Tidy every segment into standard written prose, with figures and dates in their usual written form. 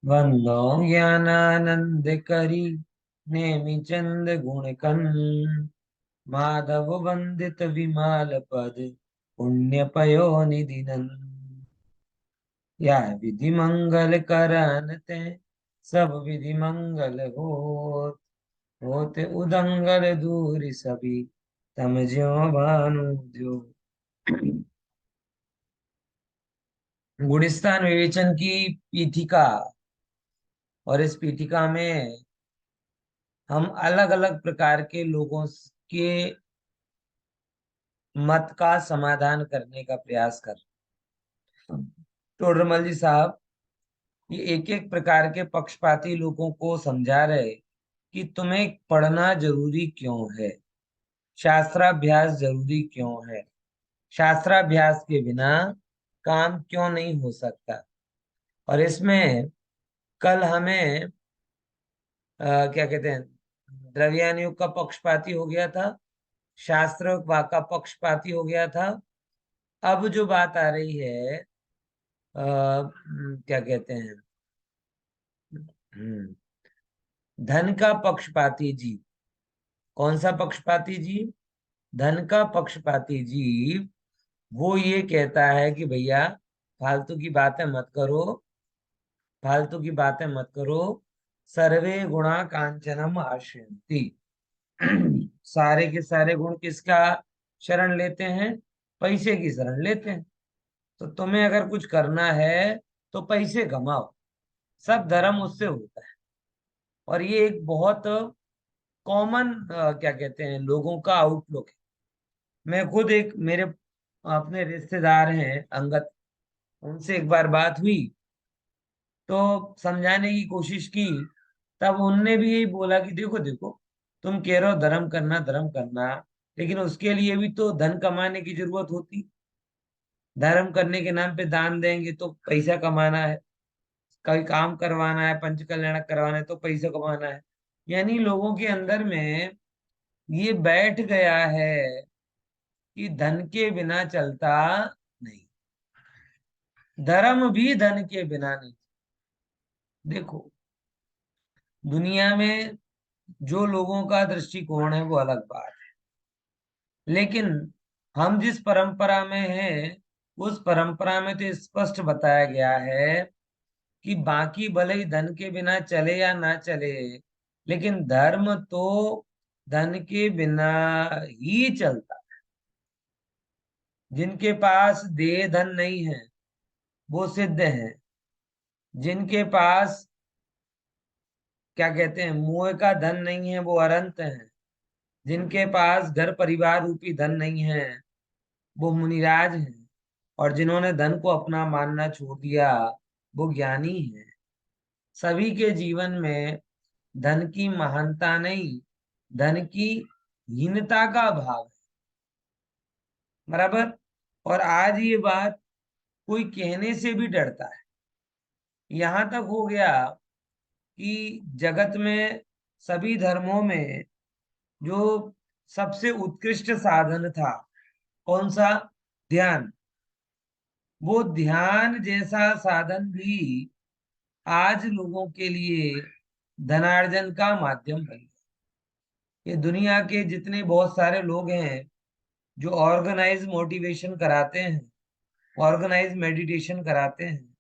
वंदो ज्ञानानंद करी नेमि चंद गुण कन माधव वंदित विमाल पद पुण्य पयो निधि नंद। या विधि मंगल करनते सब विधि मंगल होते उदंगल दूर सभी तम ज्यो भानु जो। गुणस्थान विवेचन की पीठिका। और इस पीठिका में हम अलग अलग प्रकार के लोगों के मत का समाधान करने का प्रयास कर। टोडरमल जी साहब ये एक एक प्रकार के पक्षपाती लोगों को समझा रहे कि तुम्हें पढ़ना जरूरी क्यों है, शास्त्राभ्यास जरूरी क्यों है, शास्त्राभ्यास के बिना काम क्यों नहीं हो सकता। और इसमें कल हमें क्या कहते हैं, द्रव्यान युग का पक्षपाती हो गया था, शास्त्र का पक्षपाती हो गया था। अब जो बात आ रही है क्या कहते हैं, हम्म, धन का पक्षपाती जीव। कौन सा पक्षपाती जीव? धन का पक्षपाती जीव वो ये कहता है कि भैया फालतू की बातें मत करो, फालतू की बातें मत करो। सर्वे गुणा कांचनम आश्रयन्ति। सारे के सारे गुण किसका शरण लेते हैं? पैसे की शरण लेते हैं। तो तुम्हें अगर कुछ करना है तो पैसे कमाओ, सब धर्म उससे होता है। और ये एक बहुत कॉमन क्या कहते हैं लोगों का आउटलुक है। मैं खुद एक मेरे अपने रिश्तेदार हैं अंगत, उनसे एक बार बात हुई तो समझाने की कोशिश की। तब उनने भी यही बोला कि देखो देखो, तुम कह रहे हो धर्म करना, लेकिन उसके लिए भी तो धन कमाने की जरूरत होती। धर्म करने के नाम पे दान देंगे तो पैसा कमाना है, कोई काम करवाना है, पंच कल्याण करवाना है तो पैसा कमाना है। यानी लोगों के अंदर में ये बैठ गया है कि धन के बिना चलता नहीं, धर्म भी धन के बिना नहीं। देखो दुनिया में जो लोगों का दृष्टिकोण है वो अलग बात है, लेकिन हम जिस परंपरा में हैं उस परंपरा में तो स्पष्ट बताया गया है कि बाकी भले ही धन के बिना चले या ना चले, लेकिन धर्म तो धन के बिना ही चलता। जिनके पास देह धन नहीं है वो सिद्ध है, जिनके पास क्या कहते हैं मुंह का धन नहीं है वो अनंत है, जिनके पास घर परिवार रूपी धन नहीं है वो मुनिराज हैं, और जिन्होंने धन को अपना मानना छोड़ दिया वो ज्ञानी हैं। सभी के जीवन में धन की महानता नहीं, धन की हीनता का भाव है। बराबर। और आज ये बात कोई कहने से भी डरता है। यहां तक हो गया कि जगत में सभी धर्मों में जो सबसे उत्कृष्ट साधन था कौन सा? ध्यान। वो ध्यान जैसा साधन भी आज लोगों के लिए धनार्जन का माध्यम बन गया। ये दुनिया के जितने बहुत सारे लोग हैं जो ऑर्गेनाइज मोटिवेशन कराते हैं, ऑर्गेनाइज मेडिटेशन कराते हैं,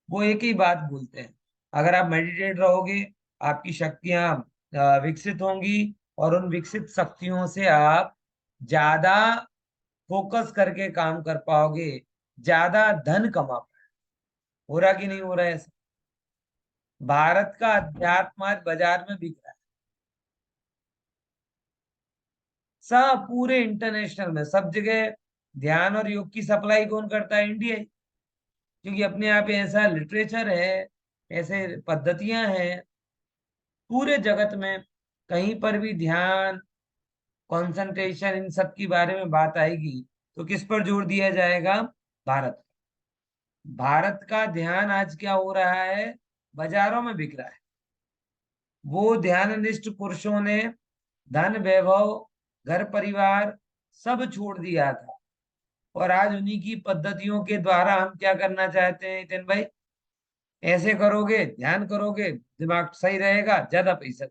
वो एक ही बात बोलते हैं, अगर आप मेडिटेट रहोगे आपकी शक्तियां विकसित होंगी, और उन विकसित शक्तियों से आप ज्यादा फोकस करके काम कर पाओगे, ज्यादा धन कमा पाओगे। हो रहा कि नहीं हो रहा है ऐसा? भारत का अध्यात्म आज बाजार में बिक रहा है। सब पूरे इंटरनेशनल में सब जगह ध्यान और योग की सप्लाई कौन करता है? इंडिया ही। क्योंकि अपने आप ही ऐसा लिटरेचर है, ऐसे पद्धतियां हैं पूरे जगत में। कहीं पर भी ध्यान, कंसंट्रेशन, इन सब की बारे में बात आएगी तो किस पर जोर दिया जाएगा? भारत। भारत का ध्यान आज क्या हो रहा है? बाजारों में बिक रहा है। वो ध्याननिष्ठ पुरुषों ने धन वैभव घर परिवार सब छोड़ दिया था, और आज उन्हीं की पद्धतियों के द्वारा हम क्या करना चाहते हैं नितिन भाई? ऐसे करोगे, ध्यान करोगे, दिमाग सही रहेगा, ज्यादा पैसा।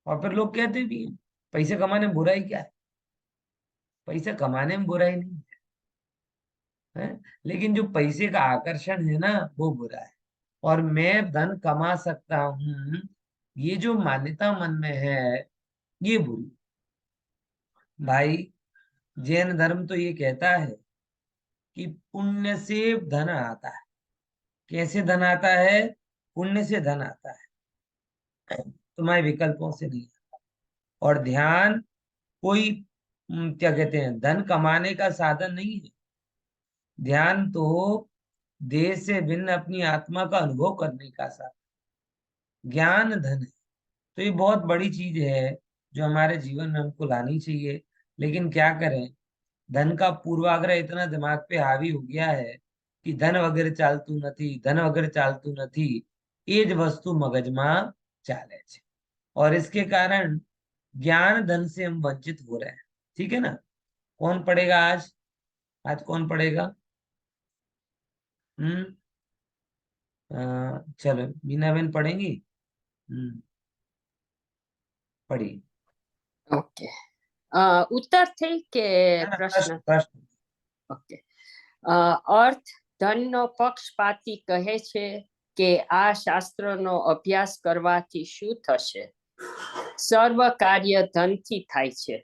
और फिर लोग कहते भी हैं पैसे कमाने में बुराई क्या है, पैसे कमाने में बुराई नहीं है, लेकिन जो पैसे का आकर्षण है ना वो बुरा है। और मैं धन कमा सकता हूँ, ये जो मान्यता मन में है, ये बुरी। भाई, जैन धर्म तो ये कहता है कि पुण्य से धन आता है। कैसे धन आता है? पुण्य से धन आता है, तुम्हारे विकल्पों से नहीं। और ध्यान कोई क्या कहते हैं, धन कमाने का साधन नहीं है। ध्यान तो देह से भिन्न अपनी आत्मा का अनुभव करने का साधन। ज्ञान धन है। तो ये बहुत बड़ी चीज है जो हमारे जीवन में हमको लानी चाहिए। लेकिन क्या करें, धन का पूर्वाग्रह इतना दिमाग पे हावी हो गया है कि धन वगैरह चालતું નથી, धन वगैरह चालતું નથી, એ જ वस्तु मगजમાં ચાલે છે। और इसके कारण ज्ञान धन से हम वंचित हो रहे हैं। ठीक है ना? कौन पढ़ेगा आज? आज कौन पढ़ेगा? हम्म। चलो, बीना बहन पढ़ेंगी। पढ़िए। ओके, उत्तर थी के ना ना, प्रश्न प्रश्न? प्रश्न। ओके, अर्थ ધનનો પક્ષપાતી કહે છે કે આ શાસ્ત્રનો અભ્યાસ કરવાથી શું થશે? સર્વ કાર્ય ધનથી થાય છે,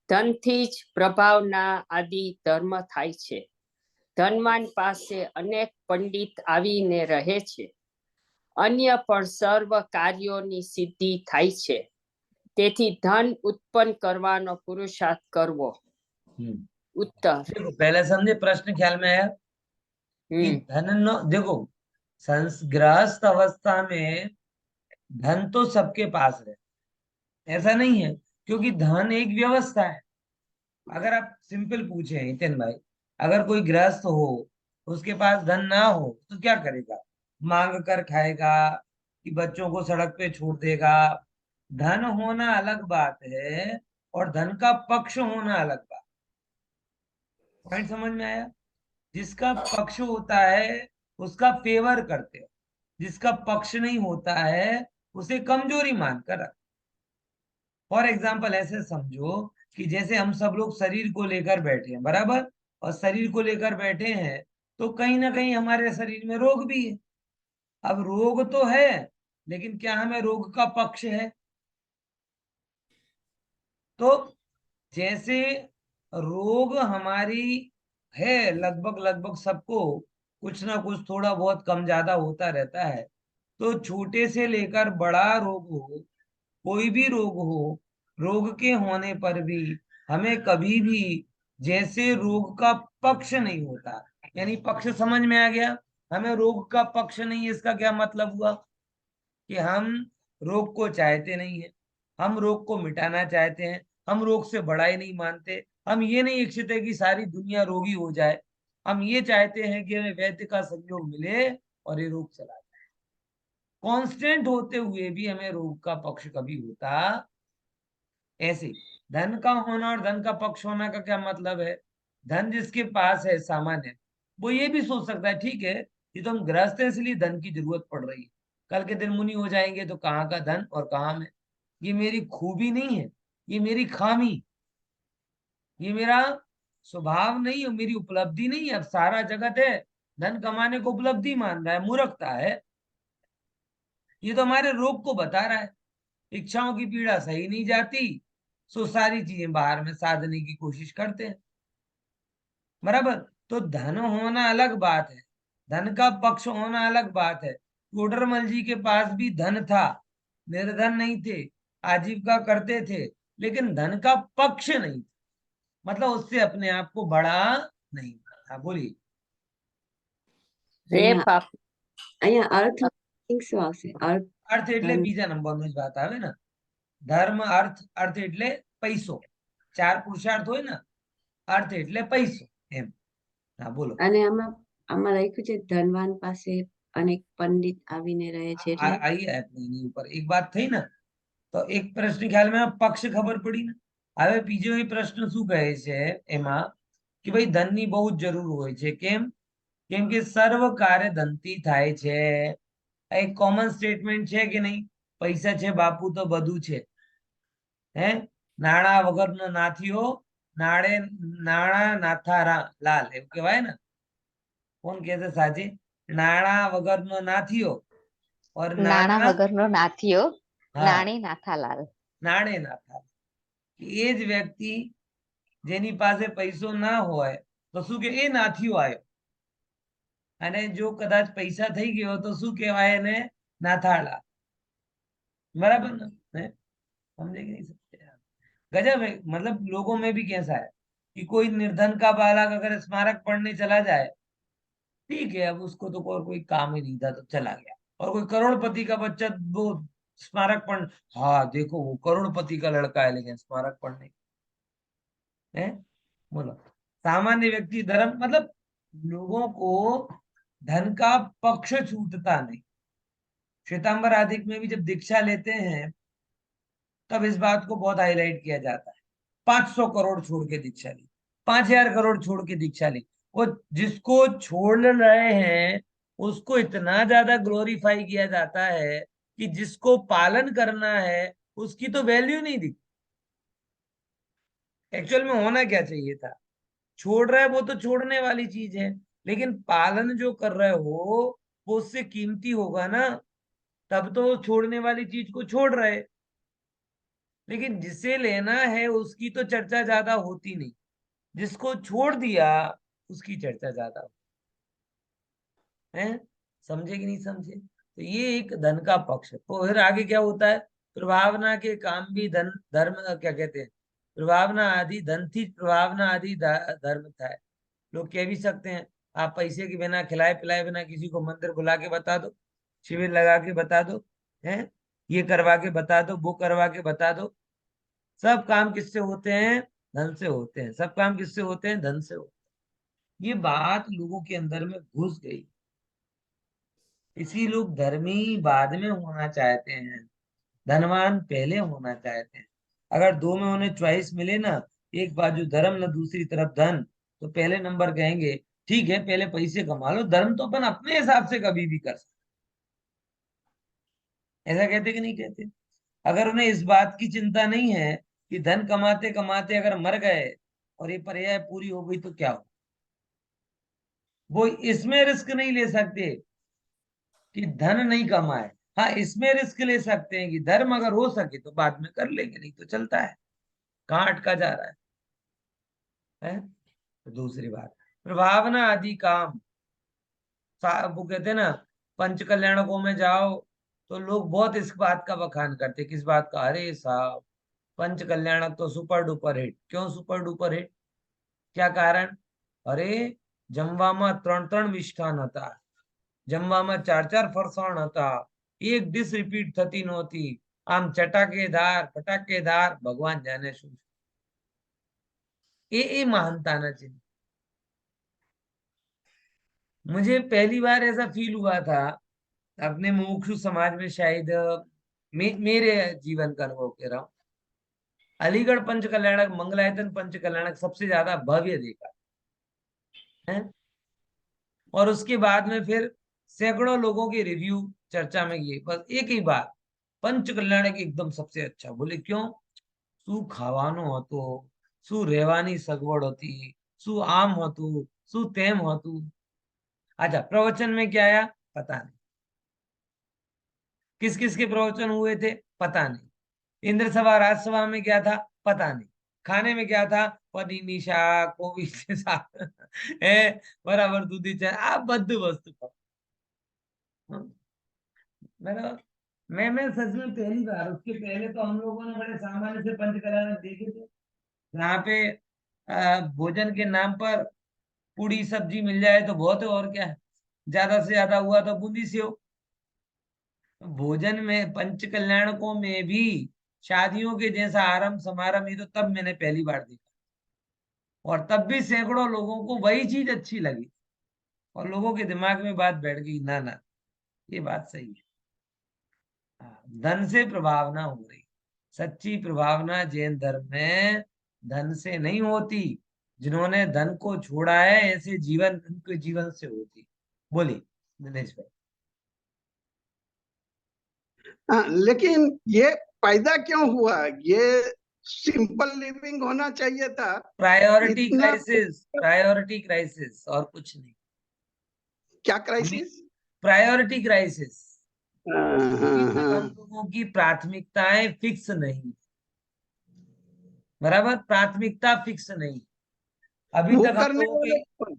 ધનથી જ પ્રભાવના આદિ ધર્મ થાય છે, ધનવાન પાસે અનેક પંડિત આવીને રહે છે, અન્ય પણ સર્વ કાર્યોની સિદ્ધિ થાય છે, તેથી ધન ઉત્પન્ન કરવાનો પુરુષાર્થ કરવો। उत्तर। देखो, पहले समझे, प्रश्न ख्याल में आया कि धन नो, देखो, गृहस्थ अवस्था में धन तो सबके पास है, ऐसा नहीं है, क्योंकि धन एक व्यवस्था है। अगर आप सिंपल पूछे हितेन भाई, अगर कोई गृहस्थ हो, उसके पास धन ना हो तो क्या करेगा? मांग कर खाएगा कि बच्चों को सड़क पे छोड़ देगा? धन होना अलग बात है और धन का पक्ष होना अलग बात। पॉइंट समझ में आया? जिसका पक्ष होता है उसका फेवर करते हो, जिसका पक्ष नहीं होता है उसे कमजोरी मानकर रख। फॉर एग्जाम्पल ऐसे समझो कि जैसे हम सब लोग शरीर को लेकर बैठे हैं, बराबर, और शरीर को लेकर बैठे हैं तो कहीं ना कहीं हमारे शरीर में रोग भी है। अब रोग तो है, लेकिन क्या हमें रोग का पक्ष है? तो जैसे रोग हमारी है, लगभग लगभग सबको कुछ ना कुछ थोड़ा बहुत कम ज्यादा होता रहता है। तो छोटे से लेकर बड़ा रोग हो, कोई भी रोग हो, रोग के होने पर भी हमें कभी भी जैसे रोग का पक्ष नहीं होता, यानी पक्ष समझ में आ गया? हमें रोग का पक्ष नहीं है, इसका क्या मतलब हुआ? कि हम रोग को चाहते नहीं है, हम रोग को मिटाना चाहते हैं, हम रोग से बड़ा ही नहीं मानते, हम ये नहीं इच्छित है कि सारी दुनिया रोगी हो जाए। हम ये चाहते हैं कि हमें वैद्य का सहयोग मिले और ये रोग चला जाए। कांस्टेंट होते हुए भी हमें रोग का पक्ष कभी होता ऐसे। धन का होना और धन का पक्ष होना का क्या मतलब है? धन जिसके पास है सामान्य, वो ये भी सोच सकता है ठीक है, ये तो हम गृहस्थ हैं इसलिए धन की जरूरत पड़ रही है, कल के दिन मुनि हो जाएंगे तो कहाँ का धन और कहाँ में। ये मेरी खूबी नहीं है, ये मेरी खामी, ये मेरा स्वभाव नहीं है, मेरी उपलब्धि नहीं है। अब सारा जगत है धन कमाने को उपलब्धि मान रहा है, मूर्खता है। ये तो हमारे रोग को बता रहा है। इच्छाओं की पीड़ा सही नहीं जाती, सो सारी चीजें बाहर में साधने की कोशिश करते हैं, बराबर। तो धन होना अलग बात है, धन का पक्ष होना अलग बात है। टोडरमल जी के पास भी धन था, निर्धन नहीं थे, आजीविका करते थे, लेकिन धन का पक्ष नहीं था, मतलब उससे अपने आप को बड़ा नहीं था। बोलिए। અહીંયા અર્થ શું આવશે? अर्थ એટલે બીજા નંબરનો જ વાત આવે ને। ધર્મ, अर्थ, अर्थ એટલે પૈસો, ચાર પુરુષાર્થ હોય ને, अर्थ એટલે પૈસો એમ। હા, બોલો। અને આમાં લખ્યું છે ધનવાન પાસે અનેક પંડિત આવીને રહે છે એટલે आई है अपने ऊपर एक बात थी ना, तो एक प्रश्न ख्याल में पक्ष खबर पड़ी ने। હવે બીજો એ પ્રશ્ન શું કહે છે એમાં કે ભાઈ ધનની બહુ જ જરૂર હોય છે, કેમ? કેમ કે સર્વ કાર્ય ધનથી થાય છે. એક કોમન સ્ટેટમેન્ટ છે કે નહીં? પૈસા છે બાપુ તો બધું છે. હે નાણા વગરનો નાથીઓ, નાળે નાણા નાથા લાલ, એવું કહેવાય ને. કોણ કહે છે સાચી? નાણા વગરનો નાથીઓ और નાણા નાણા, વગરનો નાથીઓ, હા, નાણે નાથાલાલ. નાણે નાથા. એ જ વ્યક્તિ જેની પાસે પૈસો ના હોય તો શું કે એ નાથીઓ આવ્યો, અને જો કદાચ પૈસા થઈ ગયો તો શું કહેવાય એને? नाथाला. बराबर ना है? समझे कि नहीं समझे? गजब है. मतलब लोगों में भी कैसा है कि कोई निर्धन का बालक अगर स्मारक पढ़ने चला जाए, ठीक है, अब उसको तो कोई काम ही नहीं था तो चला गया. और कोई करोड़पति का बच्चा वो स्मारक पढ़, हाँ देखो वो करोड़पति का लड़का है लेकिन स्मारक पढ़ने है. बोलो. सामान्य व्यक्ति धर्म, मतलब लोगों को धन का पक्ष छूटता नहीं. श्वेतांबर आदि में भी जब दीक्षा लेते हैं तब इस बात को बहुत हाईलाइट किया जाता है. 500 करोड़ छोड़ के दीक्षा ली, 5000 करोड़ छोड़ के दीक्षा ली. वो जिसको छोड़ रहे हैं उसको इतना ज्यादा ग्लोरीफाई किया जाता है कि जिसको पालन करना है उसकी तो वैल्यू नहीं दिखती. एक्चुअल में होना क्या चाहिए था? छोड़ रहा है वो तो छोड़ने वाली चीज है, लेकिन पालन जो कर रहे हो वो उससे कीमती होगा ना, तब तो छोड़ने वाली चीज को छोड़ रहे. लेकिन जिसे लेना है उसकी तो चर्चा ज्यादा होती नहीं, जिसको छोड़ दिया उसकी चर्चा ज्यादा है. समझे कि नहीं समझे? तो ये एक धन का पक्ष है. तो फिर आगे क्या होता है? प्रभावना के काम भी धन धर्म क्या कहते हैं? प्रभावना आदि धन थी, प्रभावना आदि धर्म था. लोग कह भी सकते हैं आप पैसे के बिना, खिलाए पिलाए बिना किसी को मंदिर बुला के बता दो, शिविर लगा के बता दो, है ये करवा के बता दो, वो करवा के बता दो. सब काम किससे होते हैं? धन से होते हैं. सब काम किससे होते हैं? धन से होते हैं. ये बात लोगों के अंदर में घुस गई. इसी लोग धर्मी बाद में होना चाहते हैं, धनवान पहले होना चाहते हैं. अगर दो में उन्हें चॉइस मिले ना, एक बाजू धर्म न दूसरी तरफ धन, तो पहले नंबर कहेंगे ठीक है पहले पैसे कमा लो, धर्म तो अपन अपने हिसाब से कभी भी कर सकते. ऐसा कहते कि नहीं कहते? अगर उन्हें इस बात की चिंता नहीं है कि धन कमाते कमाते अगर मर गए और ये पर्याय पूरी हो गई तो क्या हो, वो इसमें रिस्क नहीं ले सकते कि धन नहीं कमाए. हाँ इसमें रिस्क ले सकते हैं कि धर्म अगर हो सके तो बाद में कर लेंगे, नहीं तो चलता है. कहाँ अटका जा रहा है? तो दूसरी बात, प्रभावना आदि काम, वो कहते हैं ना पंच कल्याणकों में जाओ तो लोग बहुत इस बात का बखान करते. किस बात का? अरे साहब पंच कल्याणक तो सुपर डुपर हिट. क्यों सुपर डुपर हिट? क्या कारण? अरे જમવામાં 3-3 મિષ્ટાન હતા, જમવામાં 4-4 ફરસાણ હતા, એક ડિશ રિપીટ થતી નહોતી. આમ ચટાકેદાર ફટાકેદાર ભગવાન જાણે શું. એ महानता છે. मुझे पहली बार ऐसा फील हुआ था अपने मुमुक्षु समाज में, शायद मेरे जीवन का अनुभव कह रहा हूँ. अलीगढ़ पंच कल्याणक, मंगलायतन पंच कल्याणक सबसे ज्यादा भव्य देखा है. और उसके बाद में फिर सैकड़ों लोगों के रिव्यू चर्चा में किए, बस एक ही बात, पंच कल्याणक एकदम सबसे अच्छा. बोले क्यों? શું ખાવાનું હતું, શું રહેવાની સગવડ હતી, શું આમ હતું, શું તેમ હતું. अच्छा प्रवचन में क्या आया? पता नहीं. किस किस के प्रवचन हुए थे? पता नहीं. इंद्र सभा राजसभा में क्या था? पता नहीं. खाने में क्या था? पनीनी शाक, कोबी के साथ है बराबर दूधी चाय, आप बद्ध वस्तु खाओ. मेरा मैं सच में पहली बार, उसके पहले तो हम लोगों ने बड़े सामान्य से पंच कल्याण देखे थे जहाँ पे भोजन के नाम पर पूड़ी सब्जी मिल जाए तो बहुत है, और क्या है. ज्यादा से ज्यादा हुआ तो बूंदी सेव. भोजन में पंच कल्याणकों में भी शादियों के जैसा आरंभ समारंभ, ये तो तब मैंने पहली बार देखा. और तब भी सैकड़ों लोगों को वही चीज अच्छी लगी और लोगों के दिमाग में बात बैठ गई, ना ना ये बात सही है. धन से प्रभावना हो रही. सच्ची प्रभावना जैन धर्म में धन से नहीं होती, जिन्होंने धन को छोड़ा है, ऐसे जीवन उनके जीवन से होती। बोलिए दिनेश भाई। हाँ, लेकिन ये पैदा क्यों हुआ? ये सिंपल लिविंग होना चाहिए था। प्रायोरिटी इतना क्राइसिस, प्रायोरिटी क्राइसिस, और कुछ नहीं। क्या हमें क्राइसिस? Priority crisis. हाँ, अभी हाँ, तक हम हाँ। लोगों की प्राथमिकताएं फिक्स नहीं, बराबर, प्राथमिकता फिक्स नहीं। अभी वो तक हम करने लोगों के वाले कौन?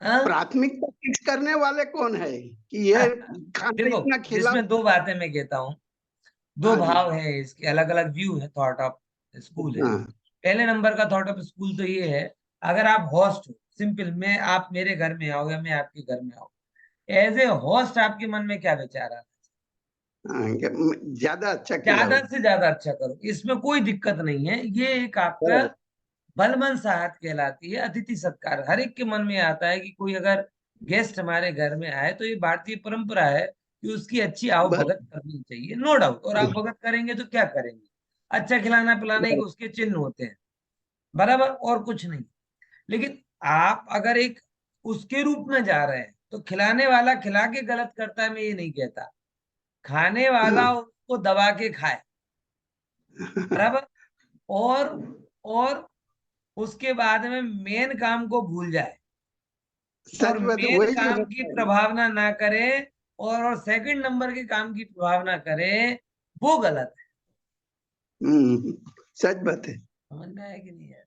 हाँ? प्राथमिकता फिक्स करने वाले कौन है कि ये खाना देखो, इतना खिलाओ? जिसमें दो बातें मैं कहता हूँ, दो हाँ जी। भाव है इसके, अलग अलग व्यू है, थॉट ऑफ स्कूल है। हाँ, पहले नंबर का थॉट ऑफ स्कूल तो ये है, अगर आप होस्ट हो, सिंपल, मैं, आप मेरे घर में आओ या मैं आपके घर में आऊँ, एज ए होस्ट आपके मन में क्या विचार आता है? हाँ, ज्यादा अच्छा ज्यादा खिलाओ। से ज्यादा अच्छा करो, इसमें कोई दिक्कत नहीं है। ये एक आपका हाँ, बलमन साहत कहलाती है, अतिथि सत्कार। हर एक के मन में आता है कि कोई अगर गेस्ट हमारे घर में आए तो ये भारतीय परंपरा है कि उसकी अच्छी बस, आवभगत करनी चाहिए, नो डाउट। और आवभगत करेंगे तो क्या करेंगे? अच्छा खिलाना पिलाने के बस। उसके चिन्ह होते हैं, बराबर, और कुछ नहीं। लेकिन आप अगर एक उसके रूप में जा रहे हैं तो खिलाने वाला खिला के गलत करता है, मैं ये नहीं कहता, खाने वाला हाँ, उसको दबा के खाए, बराबर। और और उसके बाद में मेन काम को भूल जाए, और सच बात, मेन वही जो काम की होता है। प्रभावना ना करे, और सेकंड नंबर के काम की प्रभावना करे, वो गलत है। हम्म, सच बात है। समझ में आया कि नहीं है?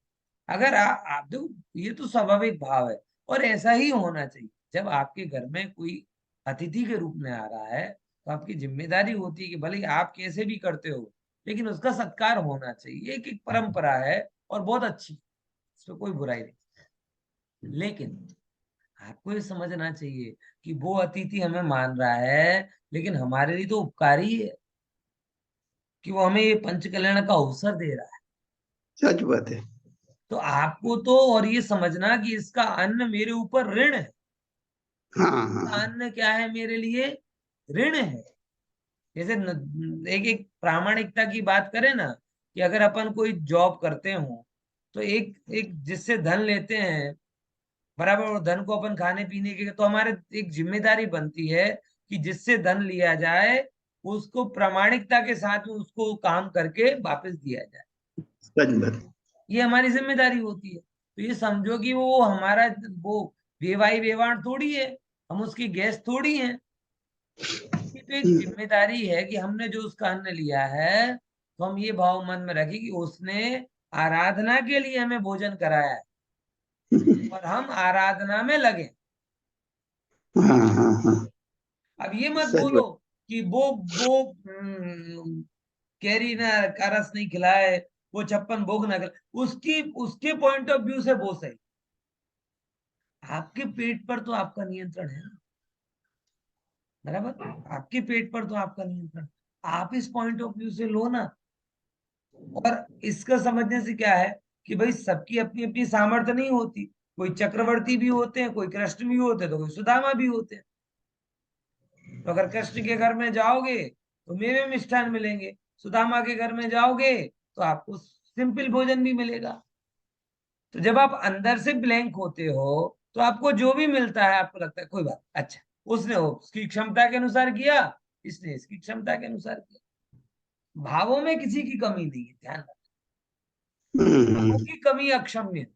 अगर आप देखो, ये तो स्वाभाविक भाव है, और ऐसा ही होना चाहिए। जब आपके घर में कोई अतिथि के रूप में आ रहा है, तो आपकी जिम्मेदारी होती है कि भले ही आप कैसे भी करते हो, लेकिन उसका सत्कार होना चाहिए। एक एक परंपरा है, और बहुत अच्छी, इसमें कोई बुराई नहीं। लेकिन आपको ये समझना चाहिए कि वो अतिथि हमें मान रहा है, लेकिन हमारे लिए तो उपकारी है, कि वो हमें ये पंच कल्याण का अवसर दे रहा है। सच बात है। तो आपको तो और ये समझना कि इसका अन्न मेरे ऊपर ऋण है। हाँ, हाँ, हाँ। अन्न क्या है मेरे लिए? ऋण है। जैसे एक एक प्रामाणिकता की बात करें ना, कि अगर अपन कोई जॉब करते हो, तो एक एक जिससे धन लेते हैं, बराबर, और धन को अपन खाने पीने के, तो हमारे एक जिम्मेदारी बनती है कि जिससे धन लिया जाए, उसको प्रामाणिकता के साथ में उसको काम करके वापस दिया जाए। सच बात। ये हमारी जिम्मेदारी होती है। तो ये समझो कि वो हमारा, वो बेवाई बेवाण थोड़ी है, हम उसकी गैस थोड़ी हैं। ये तो एक जिम्मेदारी है कि हमने जो उसका अन्न लिया है, तो हम ये भाव मन में रखें कि उसने आराधना के लिए हमें भोजन कराया है, और हम आराधना में लगे। हाँ, हाँ, हाँ। अब ये मत सच बोलो बात। कि वो कैरी ना का रस नहीं खिलाए, वो 56 भोग ना खिलाए, उसकी उसके पॉइंट ऑफ व्यू से वो सही। आपके पेट पर तो आपका नियंत्रण है ना, बराबर, आपके पेट पर तो आपका नियंत्रण। आप इस पॉइंट ऑफ व्यू से लो ना। और इसका समझने से क्या है कि भाई सबकी अपनी अपनी सामर्थ्य नहीं होती। कोई चक्रवर्ती भी होते हैं, कोई कृष्ण भी होते हैं, तो कोई सुदामा भी होते हैं। तो अगर कृष्ण के घर में जाओगे तो मेवे मिष्ठान मिलेंगे, सुदामा के घर में जाओगे तो आपको सिंपल भोजन भी मिलेगा। तो जब आप अंदर से ब्लैंक होते हो, तो आपको जो भी मिलता है आपको लगता है कोई बात, अच्छा, उसने वो उसकी क्षमता के अनुसार किया, इसने इसकी क्षमता के अनुसार किया। भावों में किसी की कमी नहीं है, ध्यान रखना। भावों हम्म, की कमी अक्षम्य है।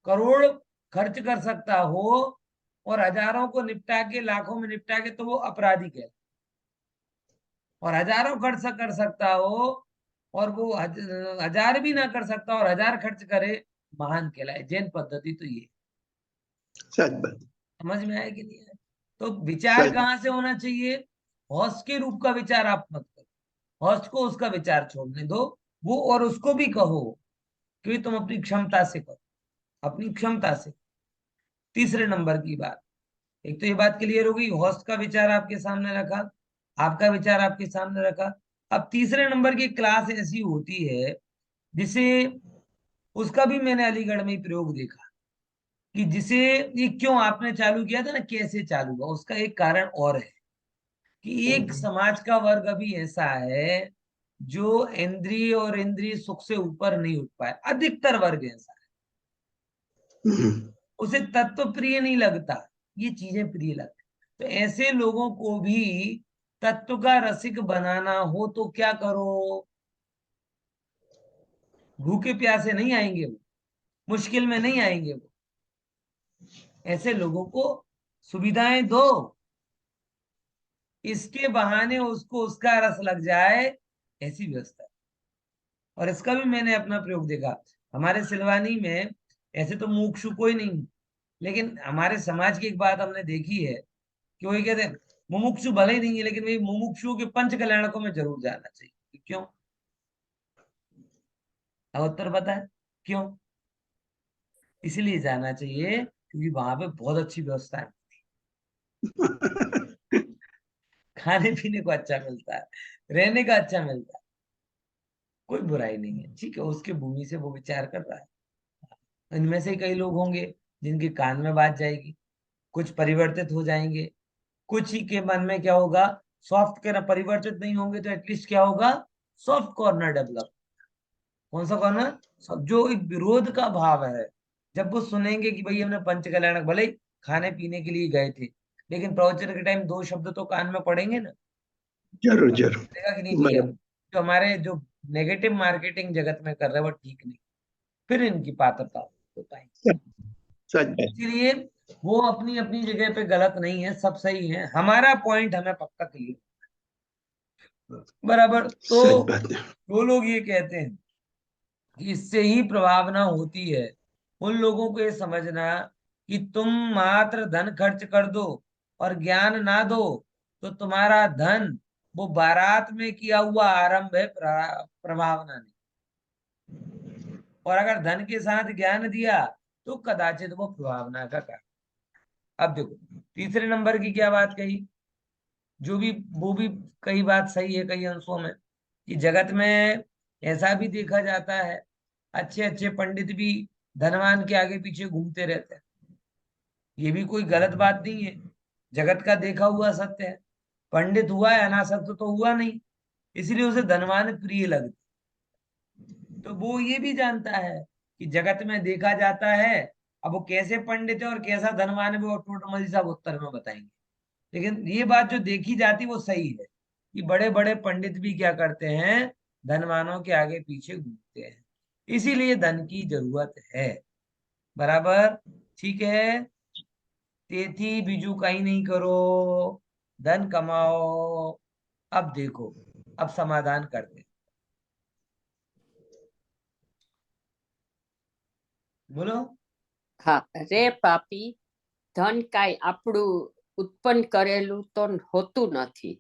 करोड़ खर्च कर सकता हो, और हजारों को निपटा के, लाखों में निपटा के, तो वो अपराधी कहलाए। और हजारों खर्च कर सकता हो, और वो हजार भी ना कर सकता और हजार खर्च करे, महान कहलाए। जैन पद्धति तो ये। सच बात। समझ में आया कि नहीं आया? तो विचार सच। कहाँ से होना चाहिए? हौस के रूप का विचार आप मत करो, हौस को उसका विचार छोड़ने दो। वो, और उसको भी कहो कि तुम अपनी क्षमता से करो, अपनी क्षमता से। तीसरे नंबर की बात, एक तो ये बात क्लियर हो गई, हौस का विचार आपके सामने रखा, आपका विचार आपके सामने रखा। अब तीसरे नंबर की क्लास ऐसी होती है जिसे, उसका भी मैंने अलीगढ़ में ही प्रयोग देखा, कि जिसे, ये क्यों आपने चालू किया था ना, कैसे चालू हुआ, उसका एक कारण और है, कि एक समाज का वर्ग अभी ऐसा है जो इंद्रिय और इंद्रिय सुख से ऊपर नहीं उठ पाए। अधिकतर वर्ग ऐसा है, उसे तत्व प्रिय नहीं लगता, ये चीजें प्रिय लगती। तो ऐसे लोगों को भी तत्व का रसिक बनाना हो तो क्या करो? भूखे प्यासे नहीं आएंगे वो, मुश्किल में नहीं आएंगे वो। ऐसे लोगों को सुविधाएं दो, इसके बहाने उसको उसका रस लग जाए, ऐसी व्यवस्था है। और इसका भी मैंने अपना प्रयोग देखा। हमारे सिलवानी में ऐसे तो मुमुक्षु कोई नहीं, लेकिन हमारे समाज की एक बात हमने देखी है कि वही कहते हैं मुमुक्षु भले ही नहीं है, लेकिन भाई मुमुक्षु के पंच कल्याणकों में जरूर जाना चाहिए। क्यों? अब उत्तर पता है क्यों? इसलिए जाना चाहिए क्योंकि वहां पे बहुत अच्छी व्यवस्था है, खाने पीने को अच्छा मिलता है, रहने का अच्छा मिलता है, कोई बुराई नहीं है। ठीक है, उसके भूमि से वो विचार कर रहा है। इनमें से कई लोग होंगे जिनके कान में बात जाएगी, कुछ परिवर्तित हो जाएंगे, कुछ ही के मन में क्या होगा, सॉफ्ट कॉर्नर। परिवर्तित नहीं होंगे तो एटलीस्ट क्या होगा, सॉफ्ट कॉर्नर डेवलप। कौन सा कॉर्नर? जो एक विरोध का भाव है। जब वो सुनेंगे कि भाई हमने पंच कल्याणक, भले ही खाने पीने के लिए गए थे, लेकिन प्रवचन के टाइम दो शब्द तो कान में पड़ेंगे ना। जरूर जरूर। देखा कि नहीं भैया, बराबर। जो हमारे जो नेगेटिव मार्केटिंग जगत में कर रहे हैं वो ठीक नहीं, फिर इनकी पात्रता हो पाएगी। सच सच बात। इसीलिए वो अपनी अपनी जगह पे गलत नहीं है, सब सही है। हमारा पॉइंट हमें पक्का क्लियर, बराबर। तो सच बात है। जो लोग ये कहते हैं कि इससे ही प्रभावना होती है, उन लोगों को ये समझना कि तुम मात्र धन खर्च कर दो और ज्ञान ना दो, तो तुम्हारा धन वो बारात में किया हुआ आरंभ है, प्रभावना नहीं। और अगर धन के साथ ज्ञान दिया तो कदाचित वो प्रभावना का कारण। अब देखो तीसरे नंबर की क्या बात कही, जो भी वो भी कई बात सही है कई अंशों में, कि जगत में ऐसा भी देखा जाता है अच्छे अच्छे पंडित भी धनवान के आगे पीछे घूमते रहते हैं। ये भी कोई गलत बात नहीं है, जगत का देखा हुआ सत्य है। पंडित हुआ है, अनासक्त तो हुआ नहीं, इसलिए उसे धनवान प्रिय लगते। तो वो ये भी जानता है कि जगत में देखा जाता है। अब वो कैसे पंडित है और कैसा धनवान है वो टोटमल साहब उत्तर में बताएंगे। लेकिन ये बात जो देखी जाती वो सही है कि बड़े बड़े पंडित भी क्या करते हैं, धनवानों के आगे पीछे घूमते हैं। इसीलिए धन की जरूरत है, बराबर। ठीक है, तेथी बीजू कहीं नहीं करो, धन कमाओ। अब देखो, अब समाधान करते हैं। बोलो। હા રે પાપી, ધન કાંઈ આપણું ઉત્પન્ન કરેલું તો હોતું નથી,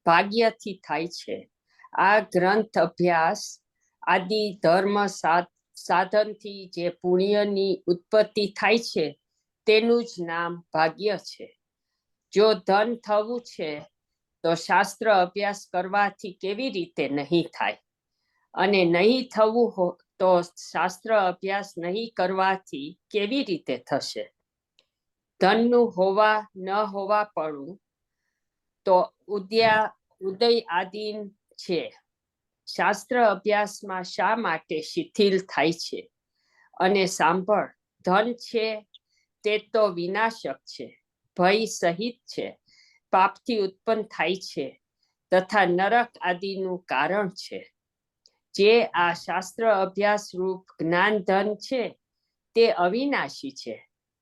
ભાગ્યથી થાય છે. આ ગ્રંથ અભ્યાસ આદિ ધર્મ સાધનથી જે પુણ્યની ઉત્પત્તિ થાય છે તેનું જ નામ ભાગ્ય છે. જો ધન થવું છે તો શાસ્ત્ર અભ્યાસ કરવાથી કેવી રીતે નહીં થાય, અને નહીં થવું તો શાસ્ત્ર અભ્યાસ નહીં કરવાથી કેવી રીતે થશે. ધનનું હોવા ન હોવા પડવું તો ઉદય આદિ છે. શાસ્ત્ર અભ્યાસમાં શા માટે શિથિલ થાય છે? અને સાંભળ, ધન છે તે તો વિનાશક છે, ભય સહિત છે, પાપથી ઉત્પન્ન થાય છે તથા નરક આદિનું કારણ છે. જે આ શાસ્ત્ર અભ્યાસ રૂપ જ્ઞાન ધન છે તે અવિનાશી છે,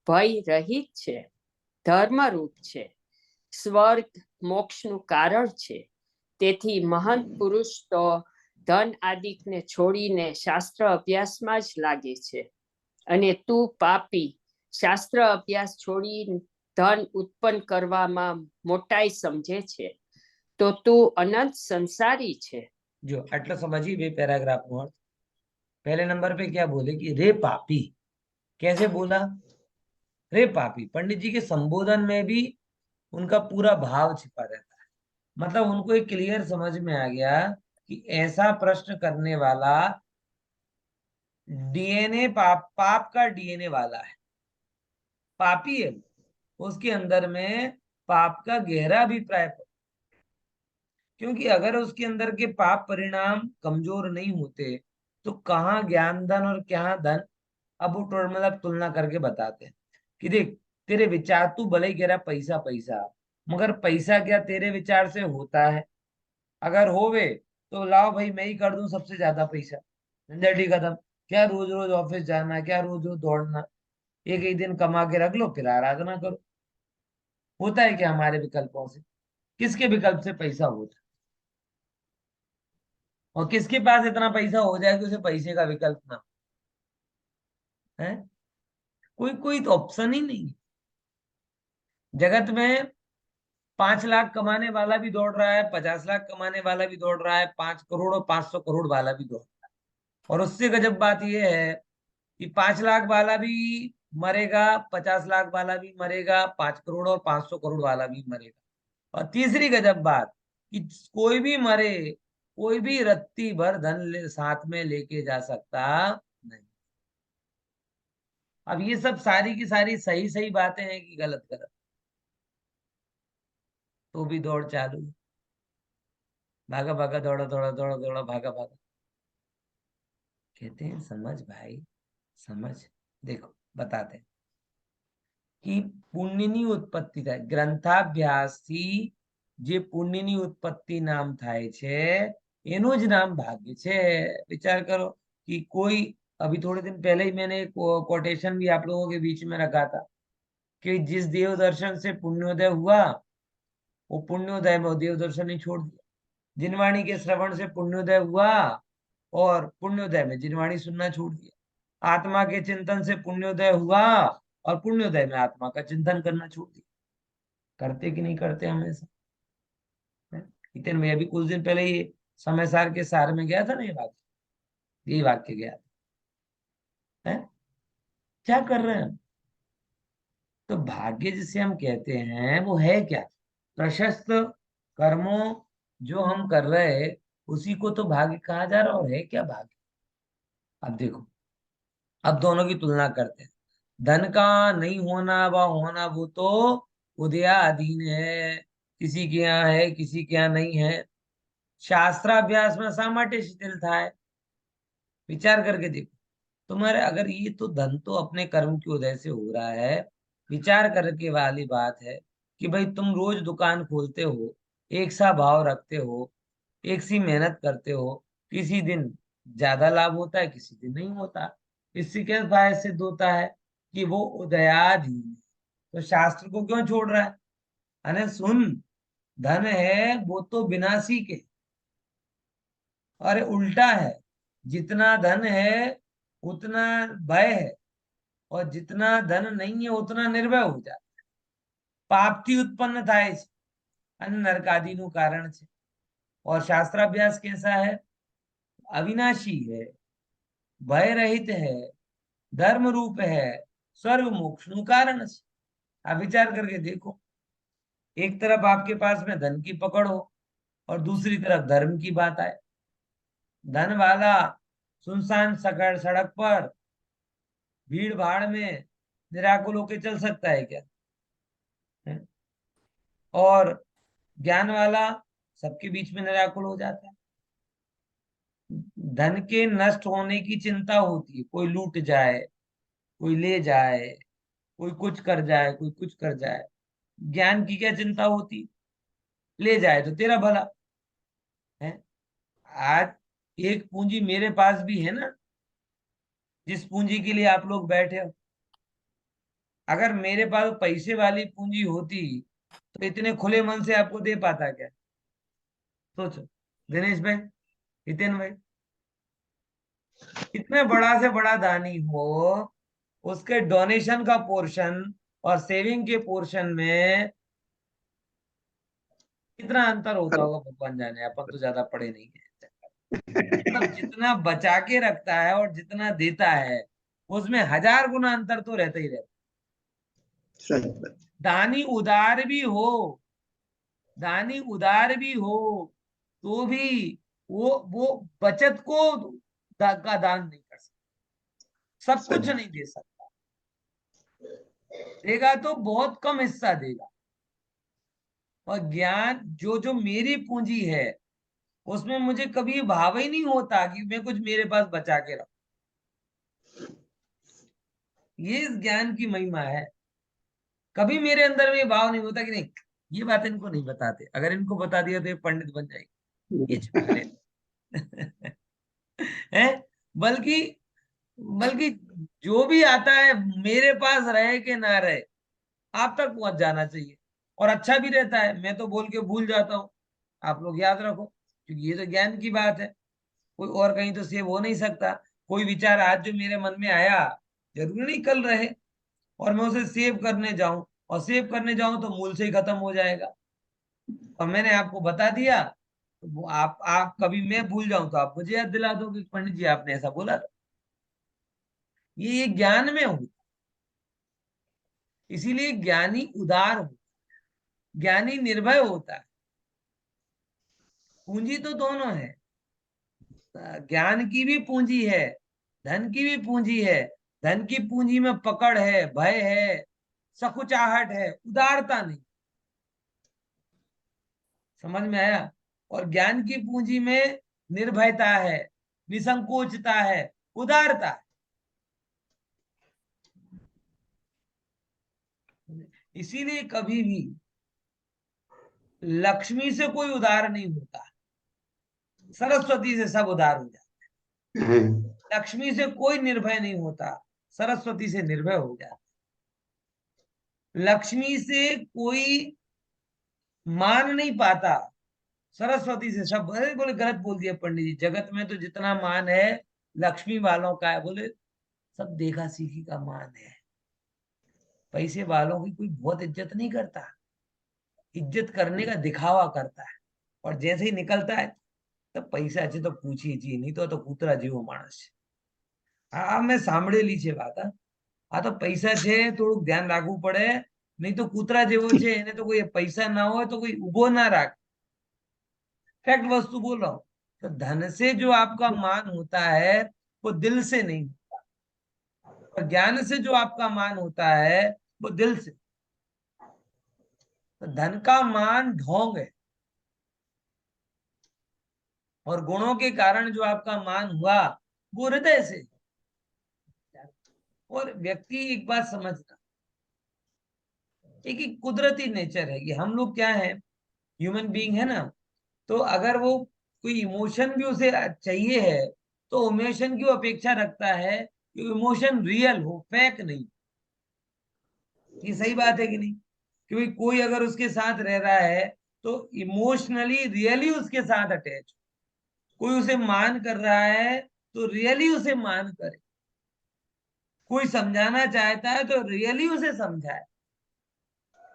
ભય રહિત છે, ધર્મરૂપ છે, સ્વર્ગ મોક્ષનું કારણ છે. તેથી મહંત પુરુષ તો ધન આદિકને છોડીને શાસ્ત્ર અભ્યાસમાં જ લાગે છે. અને તું પાપી, શાસ્ત્ર અભ્યાસ છોડી ધન ઉત્પન્ન કરવામાં મોટાઈ સમજે છે તો તું અનંત સંસારી છે. जो आटला समझिए वे पैराग्राफ में अर्थ। पहले नंबर पे क्या बोले कि रे पापी, कैसे बोला? रे पापी। पंडित जी के संबोधन में भी उनका पूरा भाव छिपा रहता है। मतलब उनको एक क्लियर समझ में आ गया कि ऐसा प्रश्न करने वाला डीएनए पाप का डीएनए वाला है, पापी है। उसके अंदर में पाप का गहरा अभिप्राय, क्योंकि अगर उसके अंदर के पाप परिणाम कमजोर नहीं होते तो कहाँ ज्ञान धन और क्या धन, अब वो मतलब तुलना करके बताते हैं कि देख, तेरे विचार, तू भले ही कह रहा पैसा पैसा, मगर पैसा क्या तेरे विचार से होता है? अगर होवे तो लाओ भाई, मैं ही कर दूं सबसे ज्यादा पैसा, झंझट ही खत्म। क्या रोज रोज ऑफिस जाना, क्या रोज रोज दौड़ना, एक ही दिन कमा के रख लो फिर आराधना करो। होता है क्या हमारे विकल्पों से? किसके विकल्प से पैसा होता है? और किसके पास इतना पैसा हो जाए कि उसे पैसे का विकल्प ना है? कोई कोई तो ऑप्शन ही नहीं है। जगत में 5 लाख कमाने वाला भी दौड़ रहा है, 50 लाख कमाने वाला भी दौड़ रहा है, 5 करोड़ और 500 करोड़ वाला भी दौड़ रहा है। और उससे गजब बात यह है कि 5 लाख वाला भी मरेगा, 50 लाख वाला भी मरेगा, 5 करोड़ और 500 करोड़ वाला भी मरेगा। और तीसरी गजब बात कि कोई भी मरे, कोई भी रत्ती भर धन साथ में लेके जा सकता नहीं। अब ये सब सारी की सारी सही सही बातें हैं कि गलत गलत? तो भी दौड़ चालू, भागा भागा, दौड़ा दौड़ा दौड़ा दौड़ा, भागा भागा। कहते हैं समझ भाई, समझ। देखो बताते हैं कि પુણ્યની ઉત્પત્તિ થાય, ગ્રંથાભ્યાસથી જે પુણ્યની ઉત્પત્તિ નામ થાય છે એનું જ નામ ભાग्ય છે। विचार करो कि कोई, अभी थोड़े दिन पहले ही मैंने एक कोटेशन भी आप लोगों के बीच में रखा था कि जिस देव दर्शन से पुण्योदय हुआ, वो पुण्योदय में देव दर्शन ही छोड़ दिया। जिनवाणी के श्रवण से पुण्योदय हुआ, और पुण्योदय में जिनवाणी सुनना छोड़ दिया। आत्मा के चिंतन से पुण्योदय हुआ, और पुण्योदय में आत्मा का चिंतन करना छोड़ दिया। करते कि नहीं करते हमेशा? नितिन भाई अभी कुछ दिन पहले ये समय सार के सार में गया था ना, ये वाक्य, यही वाक्य गया था, है? क्या कर रहे हैं? तो भाग्य जिसे हम कहते हैं वो है क्या? प्रशस्त कर्मों जो हम कर रहे हैं, उसी को तो भाग्य कहा जा रहा है। और है क्या भाग्य? अब देखो, अब दोनों की तुलना करते हैं। धन का नहीं होना व होना, वो तो उदयाधीन है, किसी के यहाँ है किसी के यहाँ नहीं है। शास्त्राभ्यास में शा માટે शिथिल था है? विचार करके देखो। तुम्हारे अगर ये तो धन तो अपने कर्म की उदय से हो रहा है, विचार करके वाली बात है कि भाई तुम रोज दुकान खोलते हो, एक सा भाव रखते हो, एक सी मेहनत करते हो, किसी दिन ज्यादा लाभ होता है, किसी दिन नहीं होता। इससे क्या फायदा सिद्ध होता है कि वो उदयाधीन है। तो शास्त्र को क्यों छोड़ रहा है? अरे सुन, धन है वो तो विनाशी के, और उल्टा है, जितना धन है उतना भय है, और जितना धन नहीं है उतना निर्भय हो जाता है। પાપથી ઉત્પન્ન થાય છે અને નરકાદિનું કારણ છે। और शास्त्राभ्यास कैसा है? अविनाशी है, भय रहित है, धर्म रूप है, स्वर्ग मोक्ष नु कारण છે। आप विचार करके देखो, एक तरफ आपके पास में धन की पकड़ हो, और दूसरी तरफ धर्म की बात आए। धन वाला सुनसान सड़क पर भीड़ भाड़ में निराकुल होके चल सकता है क्या? है? और ज्ञान वाला सबके बीच में निराकुल हो जाता है। धन के नष्ट होने की चिंता होती है, कोई लूट जाए, कोई ले जाए, कोई कुछ कर जाए, कोई कुछ कर जाए। ज्ञान की क्या चिंता होती? ले जाए तो तेरा भला है। आज एक पूंजी मेरे पास भी है ना, जिस पूंजी के लिए आप लोग बैठे हो। अगर मेरे पास पैसे वाली पूंजी होती तो इतने खुले मन से आपको दे पाता क्या? सोचो दिनेश भाई, हितेन भाई, इतने बड़ा से बड़ा दानी हो, उसके डोनेशन का पोर्शन और सेविंग के पोर्शन में कितना अंतर होता होगा भगवान जाने, अपन तो ज्यादा पढ़े नहीं है। मतलब जितना बचा के रखता है और जितना देता है, उसमें 1000 गुना अंतर तो रहता ही रहता। सही बात। दानी उदार भी हो, दानी उदार भी हो, तो भी वो बचत को का दान नहीं कर सकता, सब कुछ नहीं दे सकता। देगा तो बहुत कम हिस्सा देगा। और ज्ञान जो जो मेरी पूंजी है, उसमें मुझे कभी भाव ही नहीं होता कि मैं कुछ मेरे पास बचा के रखूं। ये इस ज्ञान की महिमा है। कभी मेरे अंदर में ये भाव नहीं होता कि नहीं, ये बात इनको नहीं बताते, अगर इनको बता दिया तो ये पंडित बन जाएंगे, ये छुपा ले है। बल्कि बल्कि जो भी आता है मेरे पास रहे कि ना रहे, आप तक पहुंच जाना चाहिए, और अच्छा भी रहता है। मैं तो बोल के भूल जाता हूँ, आप लोग याद रखो, क्योंकि ये तो ज्ञान की बात है, कोई और कहीं तो सेव हो नहीं सकता। कोई विचार आज जो मेरे मन में आया, जरूरी नहीं कल रहे, और मैं उसे सेव करने जाऊं, और सेव करने जाऊं तो मूल से ही खत्म हो जाएगा। और मैंने आपको बता दिया, तो वो आप कभी मैं भूल जाऊं तो आप मुझे याद दिला दो कि पंडित जी आपने ऐसा बोला था। ये ज्ञान में हो, इसीलिए ज्ञानी उदार हो, ज्ञानी निर्भय होता है। पूंजी तो दोनों है, ज्ञान की भी पूंजी है, धन की भी पूंजी है। धन की पूंजी में पकड़ है, भय है, सकुचाहट है, उदारता नहीं। समझ में आया? और ज्ञान की पूंजी में निर्भयता है, निसंकोचता है, उदारता है। इसीलिए कभी भी लक्ष्मी से कोई उदार नहीं होता, सरस्वती से सब उदार हो जाता है। लक्ष्मी से कोई निर्भय नहीं होता, सरस्वती से निर्भय हो जाता। लक्ष्मी से कोई मान नहीं पाता, सरस्वती से सब। अरे बोले गलत बोल दिया पंडित जी, जगत में तो जितना मान है लक्ष्मी वालों का है। बोले सब देखा सीखी का मान है, पैसे वालों की कोई बहुत इज्जत नहीं करता, इज्जत करने का दिखावा करता है, और जैसे ही निकलता है तो पैसा છે તો પૂછી જી નહીં તો કૂતરા જેવો માણસ છે। આ મેં સાંભળેલી છે વાત। આ તો પૈસા છે થોડુંક ધ્યાન રાખવું પડે, નહીં તો કૂતરા જેવો છે, એને તો કોઈ પૈसा ना हो तो कोई उभो ना राख। फैक्ट वस्तु बोल रहा हूं। तो धन से जो आपका मान होता है वो दिल से नहीं, और ज्ञान से जो आपका मान होता है वो दिल से। तो धन का मान ढोंग है, और गुणों के कारण जो आपका मान हुआ वो हृदय से। और व्यक्ति एक बात समझना, एक कुदरती नेचर है कि हम लोग क्या है, ह्यूमन बीइंग है ना। तो अगर वो कोई इमोशन भी उसे चाहिए है, तो इमोशन की वो अपेक्षा रखता है कि इमोशन रियल हो, फेक नहीं। ये सही बात है कि नहीं? क्योंकि कोई अगर उसके साथ रह रहा है तो इमोशनली रियली उसके साथ अटैच। कोई उसे मान कर रहा है तो रियली उसे मान करे। कोई समझाना चाहता है तो रियली उसे समझाए।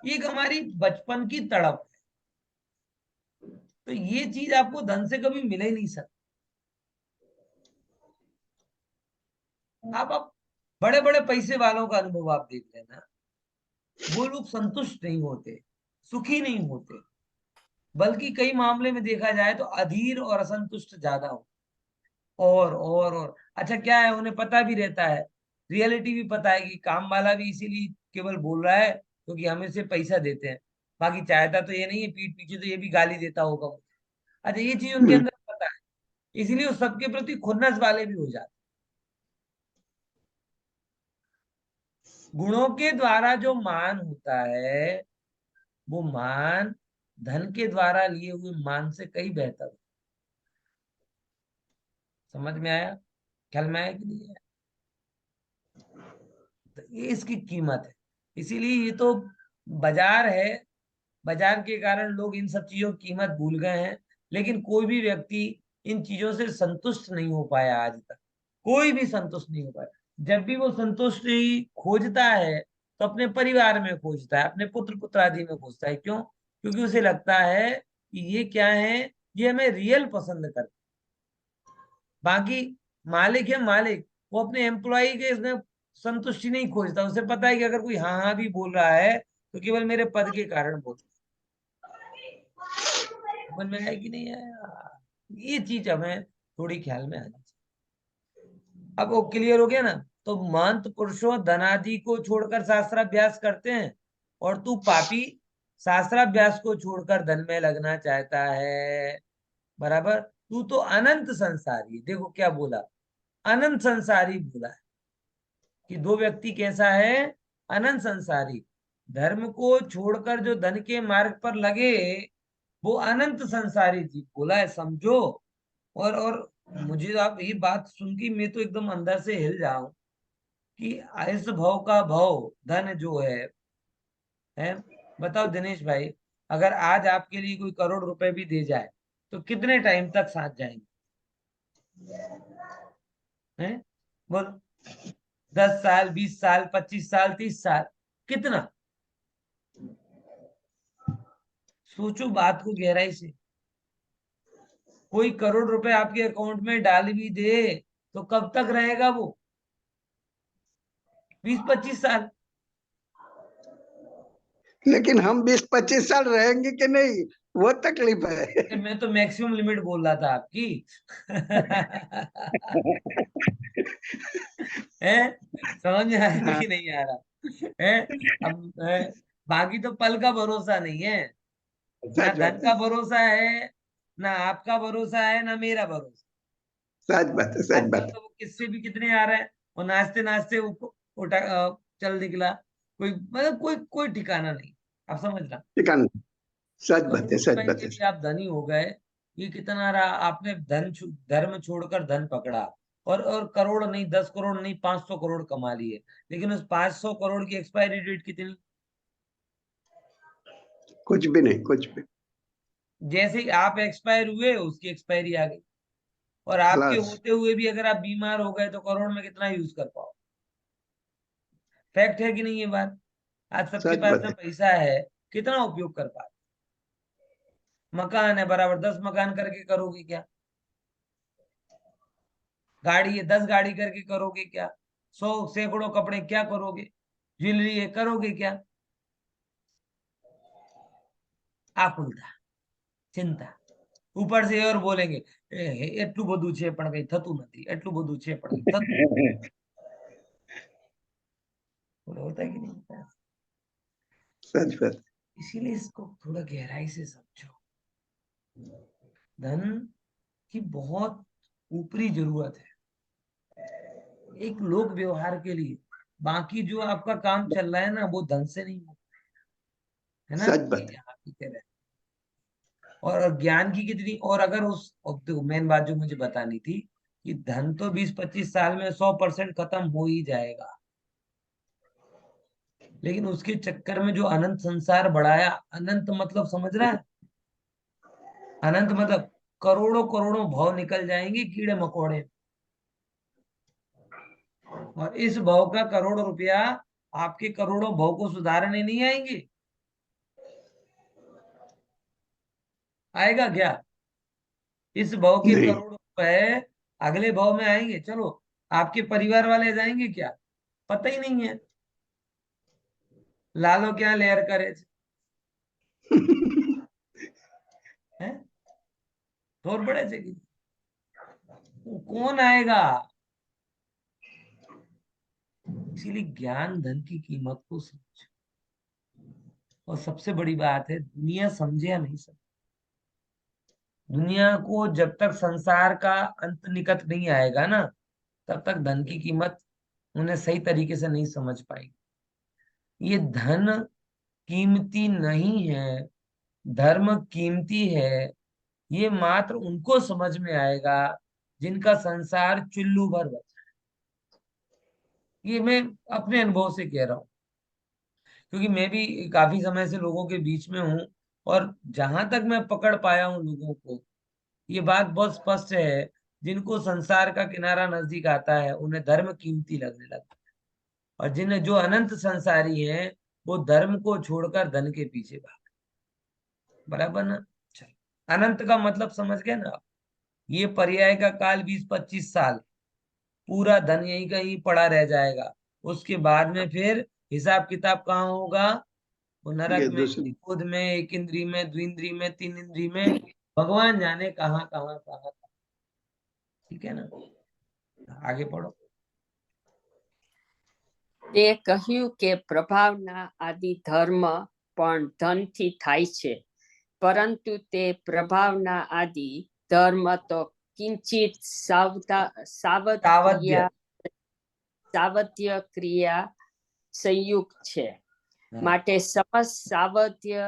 ये एक हमारी बचपन की तड़प है। तो ये चीज आपको धन से कभी मिल ही नहीं सकती। आप बड़े बड़े पैसे वालों का अनुभव आप देख लेना, वो लोग संतुष्ट नहीं होते, सुखी नहीं होते, बल्कि कई मामले में देखा जाए तो अधीर और असंतुष्ट ज्यादा हो। और अच्छा क्या है, उन्हें पता भी रहता है, रियलिटी भी पता है कि काम वाला भी इसीलिए केवल बोल रहा है क्योंकि हम इसे पैसा देते हैं। बाकी चाहता तो ये नहीं है, पीठ पीछे तो ये भी गाली देता होगा मुझे। अच्छा ये चीज उनके अंदर पता है, इसलिए वो सबके प्रति खुन्नस वाले भी हो जाते। गुणों के द्वारा जो मान होता है वो मान धन के द्वारा लिए हुए मान से कहीं बेहतर है। समझ में आया? ख्याल में आया कि नहीं आया? तो ये इसकी कीमत है। इसीलिए ये तो बाजार है, बाजार के कारण लोग इन सब चीजों की कीमत भूल गए हैं। लेकिन कोई भी व्यक्ति इन चीजों से संतुष्ट नहीं हो पाया आज तक, कोई भी संतुष्ट नहीं हो पाया। जब भी वो संतुष्टि खोजता है तो अपने परिवार में खोजता है, अपने पुत्र पुत्रादि में खोजता है। क्यों? क्योंकि उसे लगता है कि ये क्या है, ये हमें रियल पसंद करते। बाकी मालिक है मालिक, वो अपने एम्प्लॉय के इसमें संतुष्टि नहीं खोजता। उसे पता है कि अगर कोई हाँ हाँ भी बोल रहा है तो केवल मेरे पद के कारण बोल रहा है। समझ में आया कि नहीं आया? ये चीज हमें थोड़ी ख्याल में आनी चाहिए। अब वो क्लियर हो गया ना? तो महंत पुरुषों धनादि को छोड़कर शास्त्राभ्यास करते हैं, और तू पापी शास्त्राभ्यास को छोड़कर धन में लगना चाहता है। बराबर? तू तो अनंत संसारी, देखो क्या बोला, अनंत संसारी बोला है। कि दो व्यक्ति कैसा है, अनंत संसारी। धर्म को छोड़कर जो धन के मार्ग पर लगे वो अनंत संसारी जी बोला है, समझो। और मुझे आप ये बात सुन के मैं तो एकदम अंदर से हिल जाऊं कि इस भव का भव धन जो है। बताओ दिनेश भाई, अगर आज आपके लिए कोई करोड़ रुपए भी दे जाए तो कितने टाइम तक साथ जाएंगे? हैं? बोलो, 10 साल, 20 साल, 25 साल, 30 साल, कितना? सोचो बात को गहराई से। कोई करोड़ रुपए आपके अकाउंट में डाल भी दे तो कब तक रहेगा वो? 20-25 साल। लेकिन हम 20-25 साल रहेंगे कि नहीं, वो तकलीफ है। मैं तो मैक्सिमम लिमिट बोल रहा था आपकी। है, समझ में आया हाँ, कि नहीं आ रहा है? अब बाकी तो पल का भरोसा नहीं है, ना सच धन बात है, का भरोसा है, ना आपका भरोसा है, ना मेरा भरोसा। सच बात है, सच आजकल बात है। तो वो किस्से भी कितने आ रहे हैं, और नाचते नाचते उठा चल निकला। कोई मतलब कोई कोई ठिकाना नहीं। आप समझ रहा? ठीक है, सच बात करोड़ है, सच रुपए बात के है। लिए आप धनी हो गए। ये कितना रहा, आपने धर्म छोड़कर धन पकड़ा। और करोड़ नहीं, 10 करोड़ नहीं, 500 करोड़ कमा लिए। लेकिन उस 500 करोड़ की एक्सपायरी डेट कितनी? कुछ भी नहीं, कुछ भी। जैसे ही आप एक्सपायर हुए उसकी एक्सपायरी आ गई। और आपके खलास। होते हुए भी अगर आप बीमार हो गए तो करोड़ में कितना यूज कर पाओ? फैक्ट है कि नहीं ये बात? आज सबके सच पास बात में है। पैसा है, कितना उपयोग कर पाए? मकान है बराबर 10 मकान करके करोगे क्या? गाड़ी है 10 गाड़ी करके करोगे क्या? 100 सैकड़ों कपड़े क्या करोगे? ज्वेलरी है, करोगे क्या? आकुलता, चिंता, ऊपर से और बोलेंगे એટલું બધું છે પણ કઈ થતું નથી, એટલું બધું છે પણ કઈ થતું નથી। बोले, होता है कि नहीं होता है? सच बात। इसीलिए इसको थोड़ा गहराई से समझो। धन की बहुत ऊपरी जरूरत है एक लोक व्यवहार के लिए। बाकी जो आपका काम चल रहा है ना वो धन से नहीं होता है ना, सच ये बात है। यहाँ की कह रहे हैं। और ज्ञान की कितनी, और अगर उस मेन बात जो मुझे बतानी थी कि धन तो 20-25 साल में 100% खत्म हो ही जाएगा। लेकिन उसके चक्कर में जो अनंत संसार बढ़ाया, अनंत मतलब समझ रहा है? अनंत मतलब करोड़ों करोड़ों भाव निकल जाएंगे कीड़े मकोड़े। और इस भाव का करोड़ रुपया आपके करोड़ों भाव को सुधारने नहीं आएंगे। आएगा क्या? इस भाव के नहीं। करोड़ रुपए अगले भाव में आएंगे, चलो आपके परिवार वाले जाएंगे क्या? पता ही नहीं है। लालो क्या लहर करे है, तोर बड़े से कौन आएगा? इसीलिए ज्ञान धन की कीमत को समझो। और सबसे बड़ी बात है, दुनिया समझे या नहीं समझे, दुनिया को जब तक संसार का अंत निकट नहीं आएगा ना, तब तक धन की कीमत उन्हें सही तरीके से नहीं समझ पाएगी। ये धन कीमती नहीं है, धर्म कीमती है। ये मात्र उनको समझ में आएगा जिनका संसार चुल्लू भर बचा। ये मैं अपने अनुभव से कह रहा हूँ, क्योंकि मैं भी काफी समय से लोगों के बीच में हूँ। और जहां तक मैं पकड़ पाया हूँ लोगों को, ये बात बहुत स्पष्ट है, जिनको संसार का किनारा नजदीक आता है उन्हें धर्म कीमती लगने लगता है। और जिन्हें जो अनंत संसारी हैं वो धर्म को छोड़कर धन के पीछे भाग। बराबर ना? चलो, अनंत का मतलब समझ गए ना आप? ये पर्याय का काल 20-25 साल, पूरा धन यहीं कहीं पड़ा रह जाएगा। उसके बाद में फिर हिसाब किताब कहाँ होगा? वो नरक ये में, दूसरी। खुद में, एक इंद्री में, द्विंद्री में, तीन इंद्री में, भगवान जाने कहाँ कहाँ कहाँ। ठीक है ना? आगे पढ़ो। તે કહ્યું કે પ્રભાવના આદિ ધર્મ પણ ધનથી થાય છે, પરંતુ તે પ્રભાવના આદિ ધર્મ તો કિંચિત सावध्य, સાવધાન સાવધ્ય ક્રિયા સંયુક્ત છે. हाँ, માટે સમસ્ત સાવધ્ય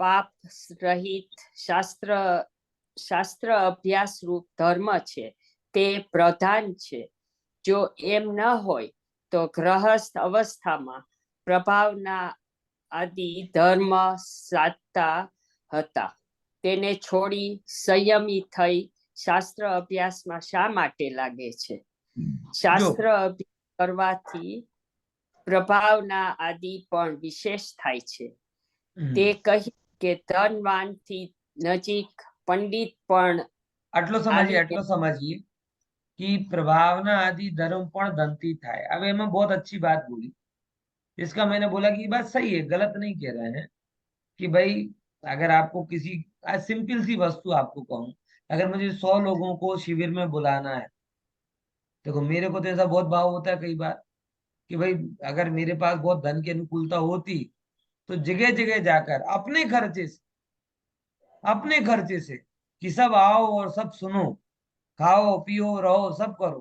પાપ રહિત શાસ્ત્ર અભ્યાસ રૂપ ધર્મ છે તે પ્રધાન છે. જો એમ ન હોય તો ગ્રહસ્થ અવસ્થામાં પ્રભાવના આદિ ધર્મ સાધતા હતા. તેને છોડી સંયમી થઈ શાસ્ત્ર અભ્યાસમાં શા માટે લાગે છે? શાસ્ત્ર અભ્યાસ કરવાથી પ્રભાવના આદि પણ વિશેષ થાય છે. તે કહી કે ધનવાનથી નજીક પંડિત પણ આટલો समझिए कि प्रभावना आदि धर्म पण धनती थाय। अब मैं बहुत अच्छी बात बोली, इसका मैंने बोला कि बात सही है, गलत नहीं कह रहे हैं कि भाई अगर आपको किसी सिंपल सी वस्तु आपको कहूं, अगर मुझे 100 लोगों को शिविर में बुलाना है, देखो मेरे को तो ऐसा बहुत भाव होता है कई बार कि भाई अगर मेरे पास बहुत धन की अनुकूलता होती तो जगह जगह जाकर अपने खर्चे से कि सब आओ और सब सुनो, खाओ पियो रहो सब करो,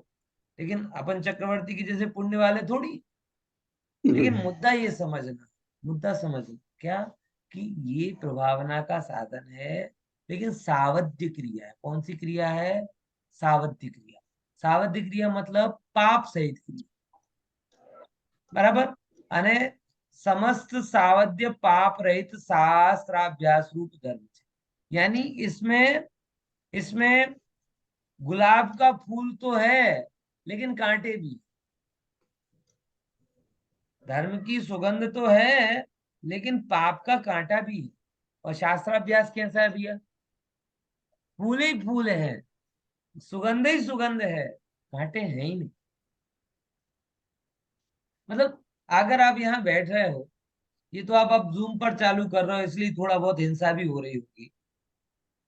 लेकिन अपन चक्रवर्ती की जैसे पुण्य वाले थोड़ी। लेकिन मुद्दा समझना क्या कि ये प्रभावना का साधन है, लेकिन सावध्य क्रिया है। कौन सी क्रिया है? सावध्य क्रिया। सावध्य क्रिया मतलब पाप सहित क्रिया, बराबर। अने समस्त सावध्य पाप रहित शास्त्राभ्यास रूप धर्म है। यानी इसमें गुलाब का फूल तो है लेकिन कांटे भी, धर्म की सुगंध तो है लेकिन पाप का कांटा भी है। और शास्त्राभ्यास कैसा है भैया? फूल ही फूल है, सुगंध ही सुगंध है, कांटे हैं ही नहीं। मतलब अगर आप यहाँ बैठ रहे हो, ये तो आप अब जूम पर चालू कर रहे हो इसलिए थोड़ा बहुत हिंसा भी हो रही होगी,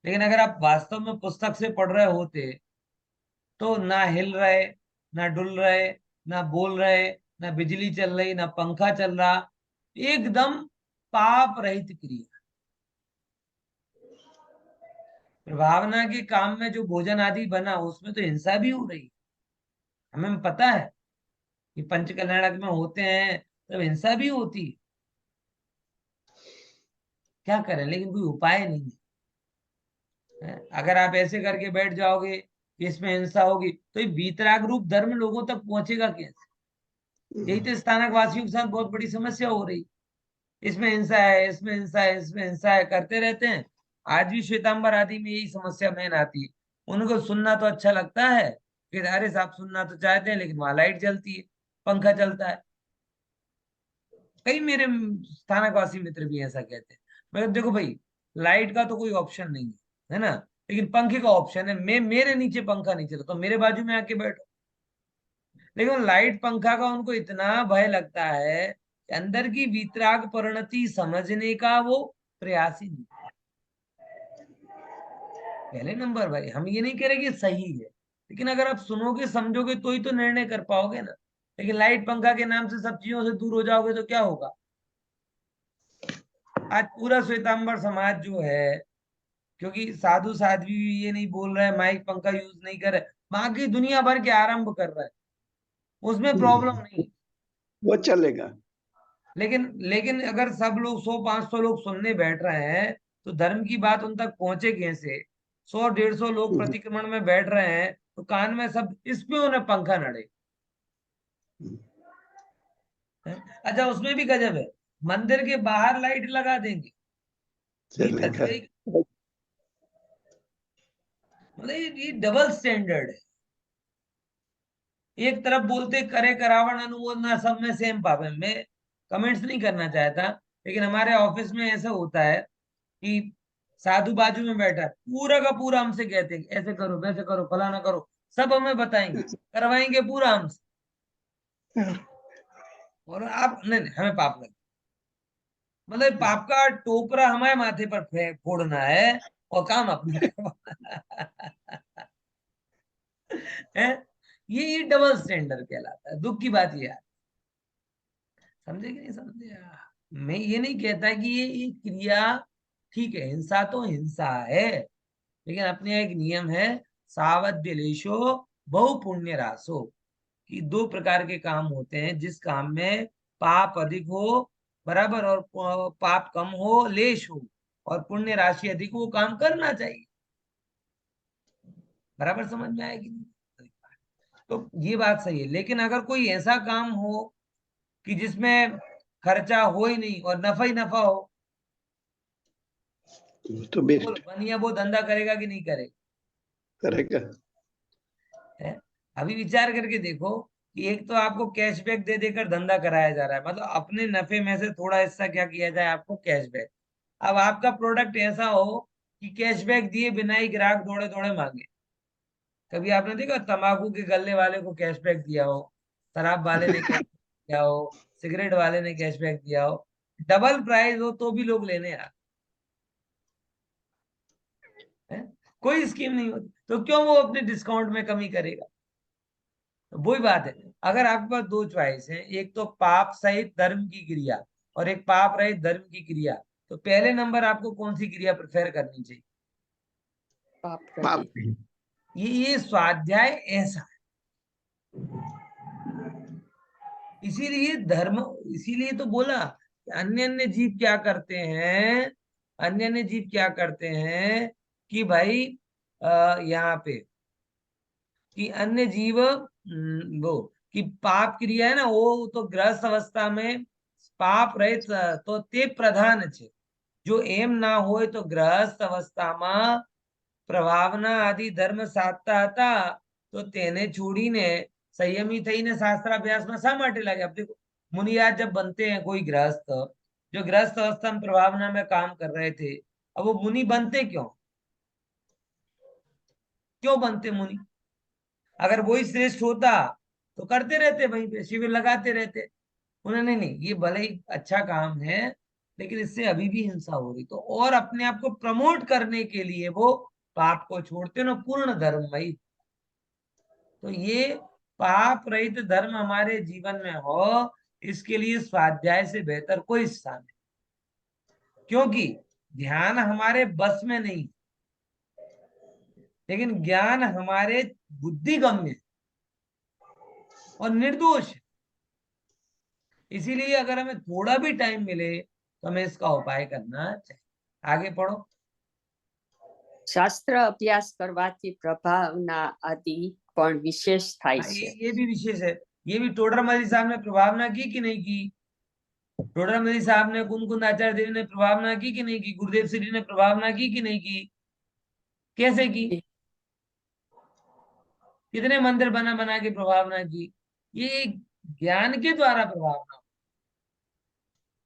लेकिन अगर आप वास्तव में पुस्तक से पढ़ रहे होते तो ना हिल रहे, ना डुल रहे, ना बोल रहे, ना बिजली चल रही, ना पंखा चल रहा, एकदम पाप रहित क्रिया। प्रभावना के काम में जो भोजन आदि बना उसमें तो हिंसा भी हो रही, हमें पता है कि पंचकल्याणक में होते हैं तब हिंसा भी होती है। क्या करें, लेकिन कोई उपाय नहीं है। अगर आप ऐसे करके बैठ जाओगे कि इसमें हिंसा होगी तो ये वीतराग रूप धर्म लोगों तक पहुंचेगा कैसे? यही तो स्थानक वासियों के साथ बहुत बड़ी समस्या हो रही। इसमें हिंसा है, इसमें हिंसा है, इसमें हिंसा है करते रहते हैं। आज भी श्वेतांबर आदि में यही समस्या मेन आती है। उनको सुनना तो अच्छा लगता है कि अरे साहब सुनना तो चाहते हैं, लेकिन वहां लाइट जलती है, पंखा चलता है। कई मेरे स्थानकवासी मित्र भी ऐसा कहते हैं। मगर देखो भाई, लाइट का तो कोई ऑप्शन नहीं है ना, लेकिन पंखे का ऑप्शन है। मेरे नीचे पंखा नहीं चला तो मेरे बाजू में आके बैठो। लेकिन लाइट पंखा का उनको इतना भय लगता है कि अंदर की वीतराग परिणति समझने का वो प्रयास ही नहीं। पहले नंबर भाई, हम ये नहीं कह रहे कि सही है, लेकिन अगर आप सुनोगे समझोगे तो ही तो निर्णय कर पाओगे ना। लेकिन लाइट पंखा के नाम से सब चीजों से दूर हो जाओगे तो क्या होगा? आज पूरा श्वेतांबर समाज जो है, क्योंकि साधु साध्वी भी ये नहीं बोल रहे माइक पंखा यूज नहीं कर रहे, बाकी दुनिया भर के आरंभ कर रहे हैं, उसमें प्रॉब्लम नहीं, वो चलेगा। लेकिन अगर सब लोग 100-500 लोग सुनने बैठ रहे हैं तो धर्म की बात उन तक पहुंचे कैसे? 100-150 लोग प्रतिक्रमण में बैठ रहे हैं तो कान में सब इसमें उन्हें पंखा नड़े। अच्छा, उसमें भी गजब है, मंदिर के बाहर लाइट लगा देंगे, चलेगा। मतलब ये डबल स्टैंडर्ड है। एक तरफ बोलते करे करावण अनुमोदना सब में सेम पाप है। मैं कमेंट्स नहीं करना चाहता, लेकिन हमारे ऑफिस में ऐसा होता है कि साधु बाजू में बैठा है, पूरा का पूरा हमसे कहते हैं ऐसे करो वैसे करो फलाना करो, सब हमें बताएंगे, करवाएंगे पूरा हमसे, और आप नहीं हमें पाप लगे। मतलब पाप का टोकरा हमारे माथे पर फोड़ना है और काम अपना करवाना है। ये डबल स्टैंडर्ड कहलाता है। दुख की बात ये है, समझे कि नहीं समझे? मैं ये नहीं कहता कि ये क्रिया ठीक है, हिंसा तो हिंसा है, लेकिन अपने एक नियम है, सावध्य लेशो बहु पुण्य रासो, कि दो प्रकार के काम होते हैं, जिस काम में पाप अधिक हो, बराबर, और पाप कम हो, लेश हो, और पुण्य राशि अधिक हो, वो काम करना चाहिए। बराबर समझ में आएगी? तो ये बात सही है। लेकिन अगर कोई ऐसा काम हो कि जिसमें खर्चा हो ही नहीं और नफा ही नफा हो, तो बोलो बेस्ट बनिया वो धंधा करेगा कि नहीं करेगा? करेगा। है? अभी विचार करके देखो कि एक तो आपको कैशबैक दे देकर धंधा कराया जा रहा है, मतलब अपने नफे में से थोड़ा हिस्सा क्या किया जाए, आपको कैशबैक। अब आपका प्रोडक्ट ऐसा हो कि कैशबैक दिए बिना ही ग्राहक दौड़े दौड़े मांगे। कभी आपने देखा तंबाकू के गल्ले वाले को कैशबैक दिया हो, शराब वाले ने कैशबैक दिया हो, सिगरेट वाले ने कैशबैक दिया हो, डबल प्राइस हो तो भी लोग लेने आ हैं? कोई स्कीम नहीं होती, तो क्यों वो अपने डिस्काउंट में कमी करेगा? तो वही बात है, अगर आपके पास दो चॉइस है, एक तो पाप सहित धर्म की क्रिया और एक पाप रहित धर्म की क्रिया, तो पहले नंबर आपको कौन सी क्रिया प्रेफर करनी चाहिए? पाप पाप रहित। ये स्वाध्याय ऐसा है। इसीलिए धर्म, इसीलिए तो बोला कि अन्य अन्य जीव क्या करते हैं, अन्य अन्य जीव क्या करते हैं कि भाई यहाँ पे कि अन्य जीव वो कि पाप क्रिया है ना, वो तो गृहस्थ अवस्था में पाप रहित तो ते प्रधान छे। जो एम ना होय तो गृहस्थ अवस्थाમાં પ્રભાવના આદિ ધર્મ સાધતા હતા, તો તેને છોડીને સંયમી થઈને શાસ્ત્રાભ્યાસમાં શા માટે લાગે? अब देखो मुनियाज जब बनते हैं, कोई गृहस्थ जो गृहस्थ अवस्था में प्रभावना में काम कर रहे थे, अब वो मुनि बनते क्यों? क्यों बनते मुनि? अगर वही श्रेष्ठ होता तो करते रहते, वहीं पे शिविर लगाते रहते। उन्होंने नहीं, ये भले ही अच्छा काम है, लेकिन इससे अभी भी हिंसा हो रही, तो और अपने आप को प्रमोट करने के लिए वो पाप को छोड़ते ना, पूर्ण धर्म भाई। तो ये पाप रहित धर्म हमारे जीवन में हो, इसके लिए स्वाध्याय से बेहतर कोई स्थान नहीं, क्योंकि ध्यान हमारे बस में नहीं, लेकिन ज्ञान हमारे बुद्धिगम्य और निर्दोष है। इसीलिए अगर हमें थोड़ा भी टाइम मिले तो हमें इसका उपाय करना चाहिए। आगे पढ़ो। શાસ્ત્ર અભ્યાસ કરવાથી પ્રભાવના આદि પણ વિશેષ થાય हाँ, છે। ये भी विशेष है। ये भी टोडरमल साहब ने प्रभावना की कि नहीं की? टोडरमल साहब ने, कुंदकुंद आचार्य देव ने प्रभावना की कि नहीं की? गुरुदेव श्री ने प्रभावना की कि नहीं की? कैसे की? कितने मंदिर बना बना के प्रभावना की? ये ज्ञान के द्वारा प्रभावना।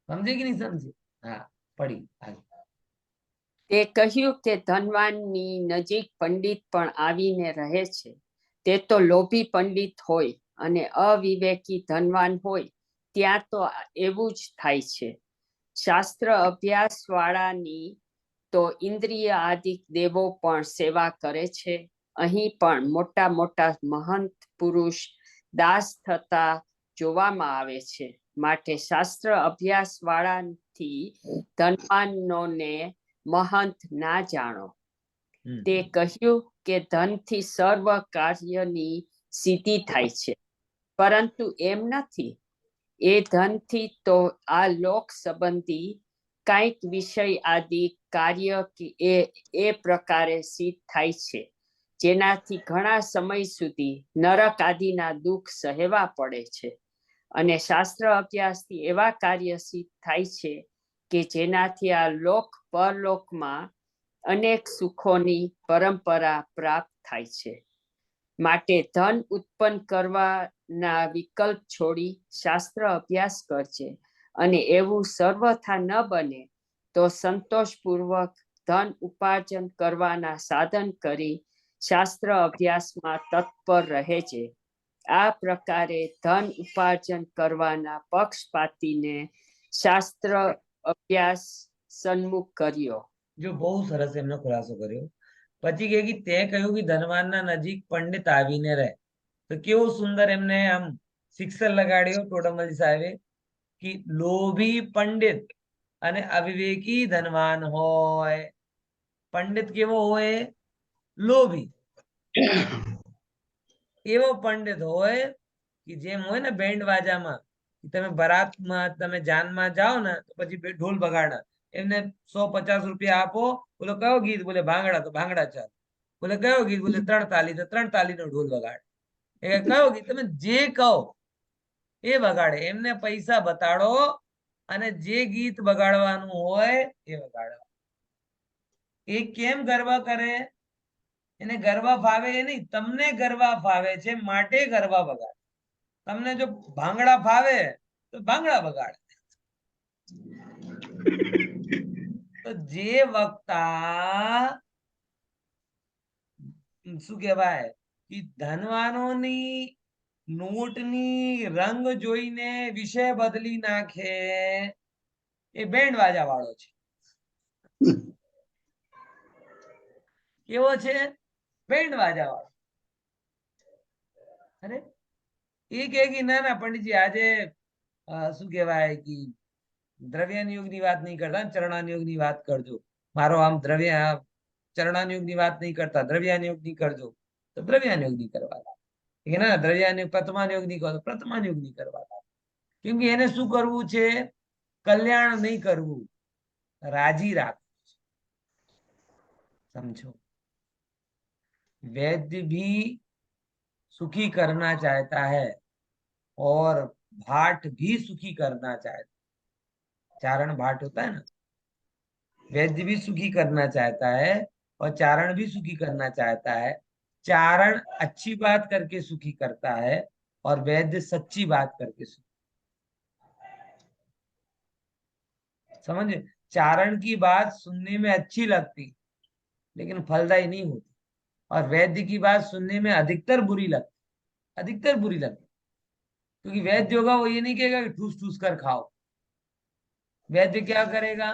समझे कि नहीं समझे? हाँ, पढ़ी आगे। તે કહ્યું કે ધનવાનની નજીક પંડિત પણ આવીને રહે છે, તે તો લોભી પંડિત હોય અને અવિવેકી ધનવાન હોય, ત્યાં તો એવું જ થાય છે। શાસ્ત્ર અભ્યાસ વાળાની તો ઇન્દ્રિય આદિ દેવો પણ સેવા કરે છે। અહીં પણ મોટા મોટા મહંત પુરુષ દાસ થતા જોવામાં આવે છે। માટે શાસ્ત્ર અભ્યાસ વાળાથી ધનવાનોને મહંત ના જાણો। તે કહ્યું કે ધનથી સર્વ કાર્યની સિદ્ધિ થાય છે, પરંતુ એમ નથી। એ ધનથી તો આ લોક સંબંધી કાંઈક વિષય આદि કાર્ય એ પ્રકારે સિદ્ધ થાય છે, જેનાથી ઘણા સમય સુધી નરક આદિના દુઃખ સહેવા પડે છે। અને શાસ્ત્ર અભ્યાસથી એવા કાર્ય સિદ્ધ થાય છે કે જેનાથી આ લોક પરલોકમાં અનેક સુખોની પરંપરા પ્રાપ્ત થાય છે। માટે ધન ઉત્પન્ન કરવાના વિકલ્પ છોડી શાસ્ત્ર અભ્યાસ કરજે, અને એવું સર્વથા ન બને તો સંતોષપૂર્વક ધન ઉપાર્જન કરવાના સાધન કરી શાસ્ત્ર અભ્યાસમાં તત્પર રહેજે। આ પ્રકારે ધન ઉપાર્જન કરવાના પક્ષપાતીને શાસ્ત્ર અભ્યાસ સન્મુખ કર્યો। जो बहुत सरस એમનો ખુલાસો કર્યો। પછી કે તે કહ્યું કે ધનવાનના નજીક પંડિત આવીને રહે, તો કેવું સુંદર એમને આમ શિક્ષણ લગાડ્યો ટોડરમલ સાહેબે कि लोभी पंडित અને અવિવેકી ધનવાન હોય। पंडित કેવો હોય? લોભી। એવો पंडित હોય कि જેમ હોય ને બેન્ડ વાજામાં કે તમે બરાતમાં તમે જાનમાં જાઓ ને તો પછી ઢોલ બગાડા એમને 150 રૂપિયા આપો બોલો કયો ગીત બોલે ભાંગડા તો ભાંગડા ચાલ બોલે કયો ગીત બોલે ત્રણ તાલી તો ત્રણ તાલી નો ઢોલ વગાડે એ કયો ગીત તમે જે કહો એ વગાડે એમને પૈસા બતાડો અને જે ગીત વગાડવાનું હોય એ વગાડો એ કેમ ગરબા કરે એને ગરબા ફાવે એ નહીં તમને ગરબા ફાવે છે માટે ગરબા વગાડે તમને જો ભાંગડા ફાવે તો ભાંગડા વગાડે તો જે વક્તા શું કહેવાય કે ધનવાનોની નોટની રંગ જોઈને વિષય બદલી નાખે એ બેન્ડ વાજા વાળો છે કેવો છે બેન્ડ વાજા વાળો અરે એ કહે કે ના ના પંડિતજી આજે શું કહેવાય કે દ્રવ્યાનુયોગની વાત નહીં કરતા ચરણાનુયોગની વાત કરજો મારો આમ દ્રવ્ય ચરણાનુયોગની વાત નહીં કરતા દ્રવ્યાનુયોગની કરજો તો દ્રવ્યાનુયોગની કરવા કે ના દ્રવ્યાનુયોગ પ્રથમાનુયોગની કરો પ્રથમાનુયોગની કરવા કેમ કે એને શું કરવું છે કલ્યાણ નહીં કરવું રાજી રાખવું समझो वैद्य भी सुखी करना चाहता है और भाट भी सुखी करना चाहता चारण भाट होता है ना वैद्य भी सुखी करना चाहता है और चारण भी सुखी करना चाहता है चारण अच्छी बात करके सुखी करता है और वैद्य सच्ची बात करके सुखी समझे चारण की बात सुनने में अच्छी लगती लेकिन फलदायी नहीं होती और वैद्य की बात सुनने में अधिकतर बुरी लगती क्योंकि वैद्य होगा वो ये नहीं कहेगा कि ठूस ठूस कर खाओ वैद्य क्या करेगा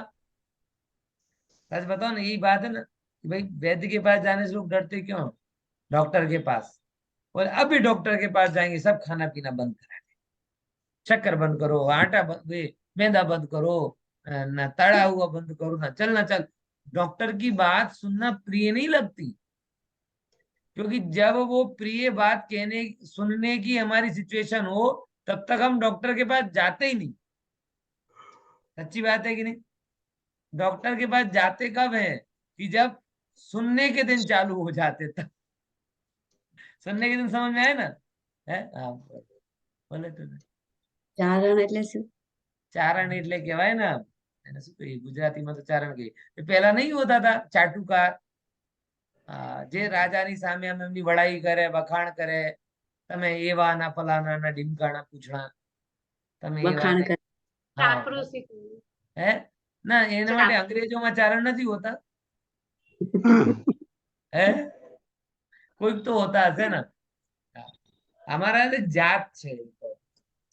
सच बताओ ना यही बात है ना कि भाई वैद्य के पास जाने से लोग डरते क्यों डॉक्टर के पास और अभी डॉक्टर के पास जाएंगे सब खाना पीना बंद करा दे शक्कर बंद करो आटा मैदा बंद करो ना तड़ा हुआ बंद करो ना चल डॉक्टर की बात सुनना प्रिय नहीं लगती क्योंकि जब वो प्रिय बात कहने सुनने की हमारी सिचुएशन हो तब तक हम डॉक्टर के पास जाते ही नहीं सच्ची बात है कि नहीं डॉक्टर के पास जाते कब है कि जब सुनने के दिन चालू हो जाते तब सुनने के दिन समझ में आए ना है बोले तो ચારણ એટલે શું ચારણ એટલે કહેવાય ને એને શું કહીએ ગુજરાતીમાં તો ચારણ કહીએ પહેલા નહીં હોતા था ચાટુકાર જે રાજાની સામે આમ એમની વડાઈ કરે વખાણ કરે તમે એવાના ફલાના ડીમકાના પૂછણા તમે વખાણ કરે હે ના એના માટે અંગ્રેજોમાં ચારણ નથી હોતા હે કોઈક તો હોતા હશે ને અમારા જાત છે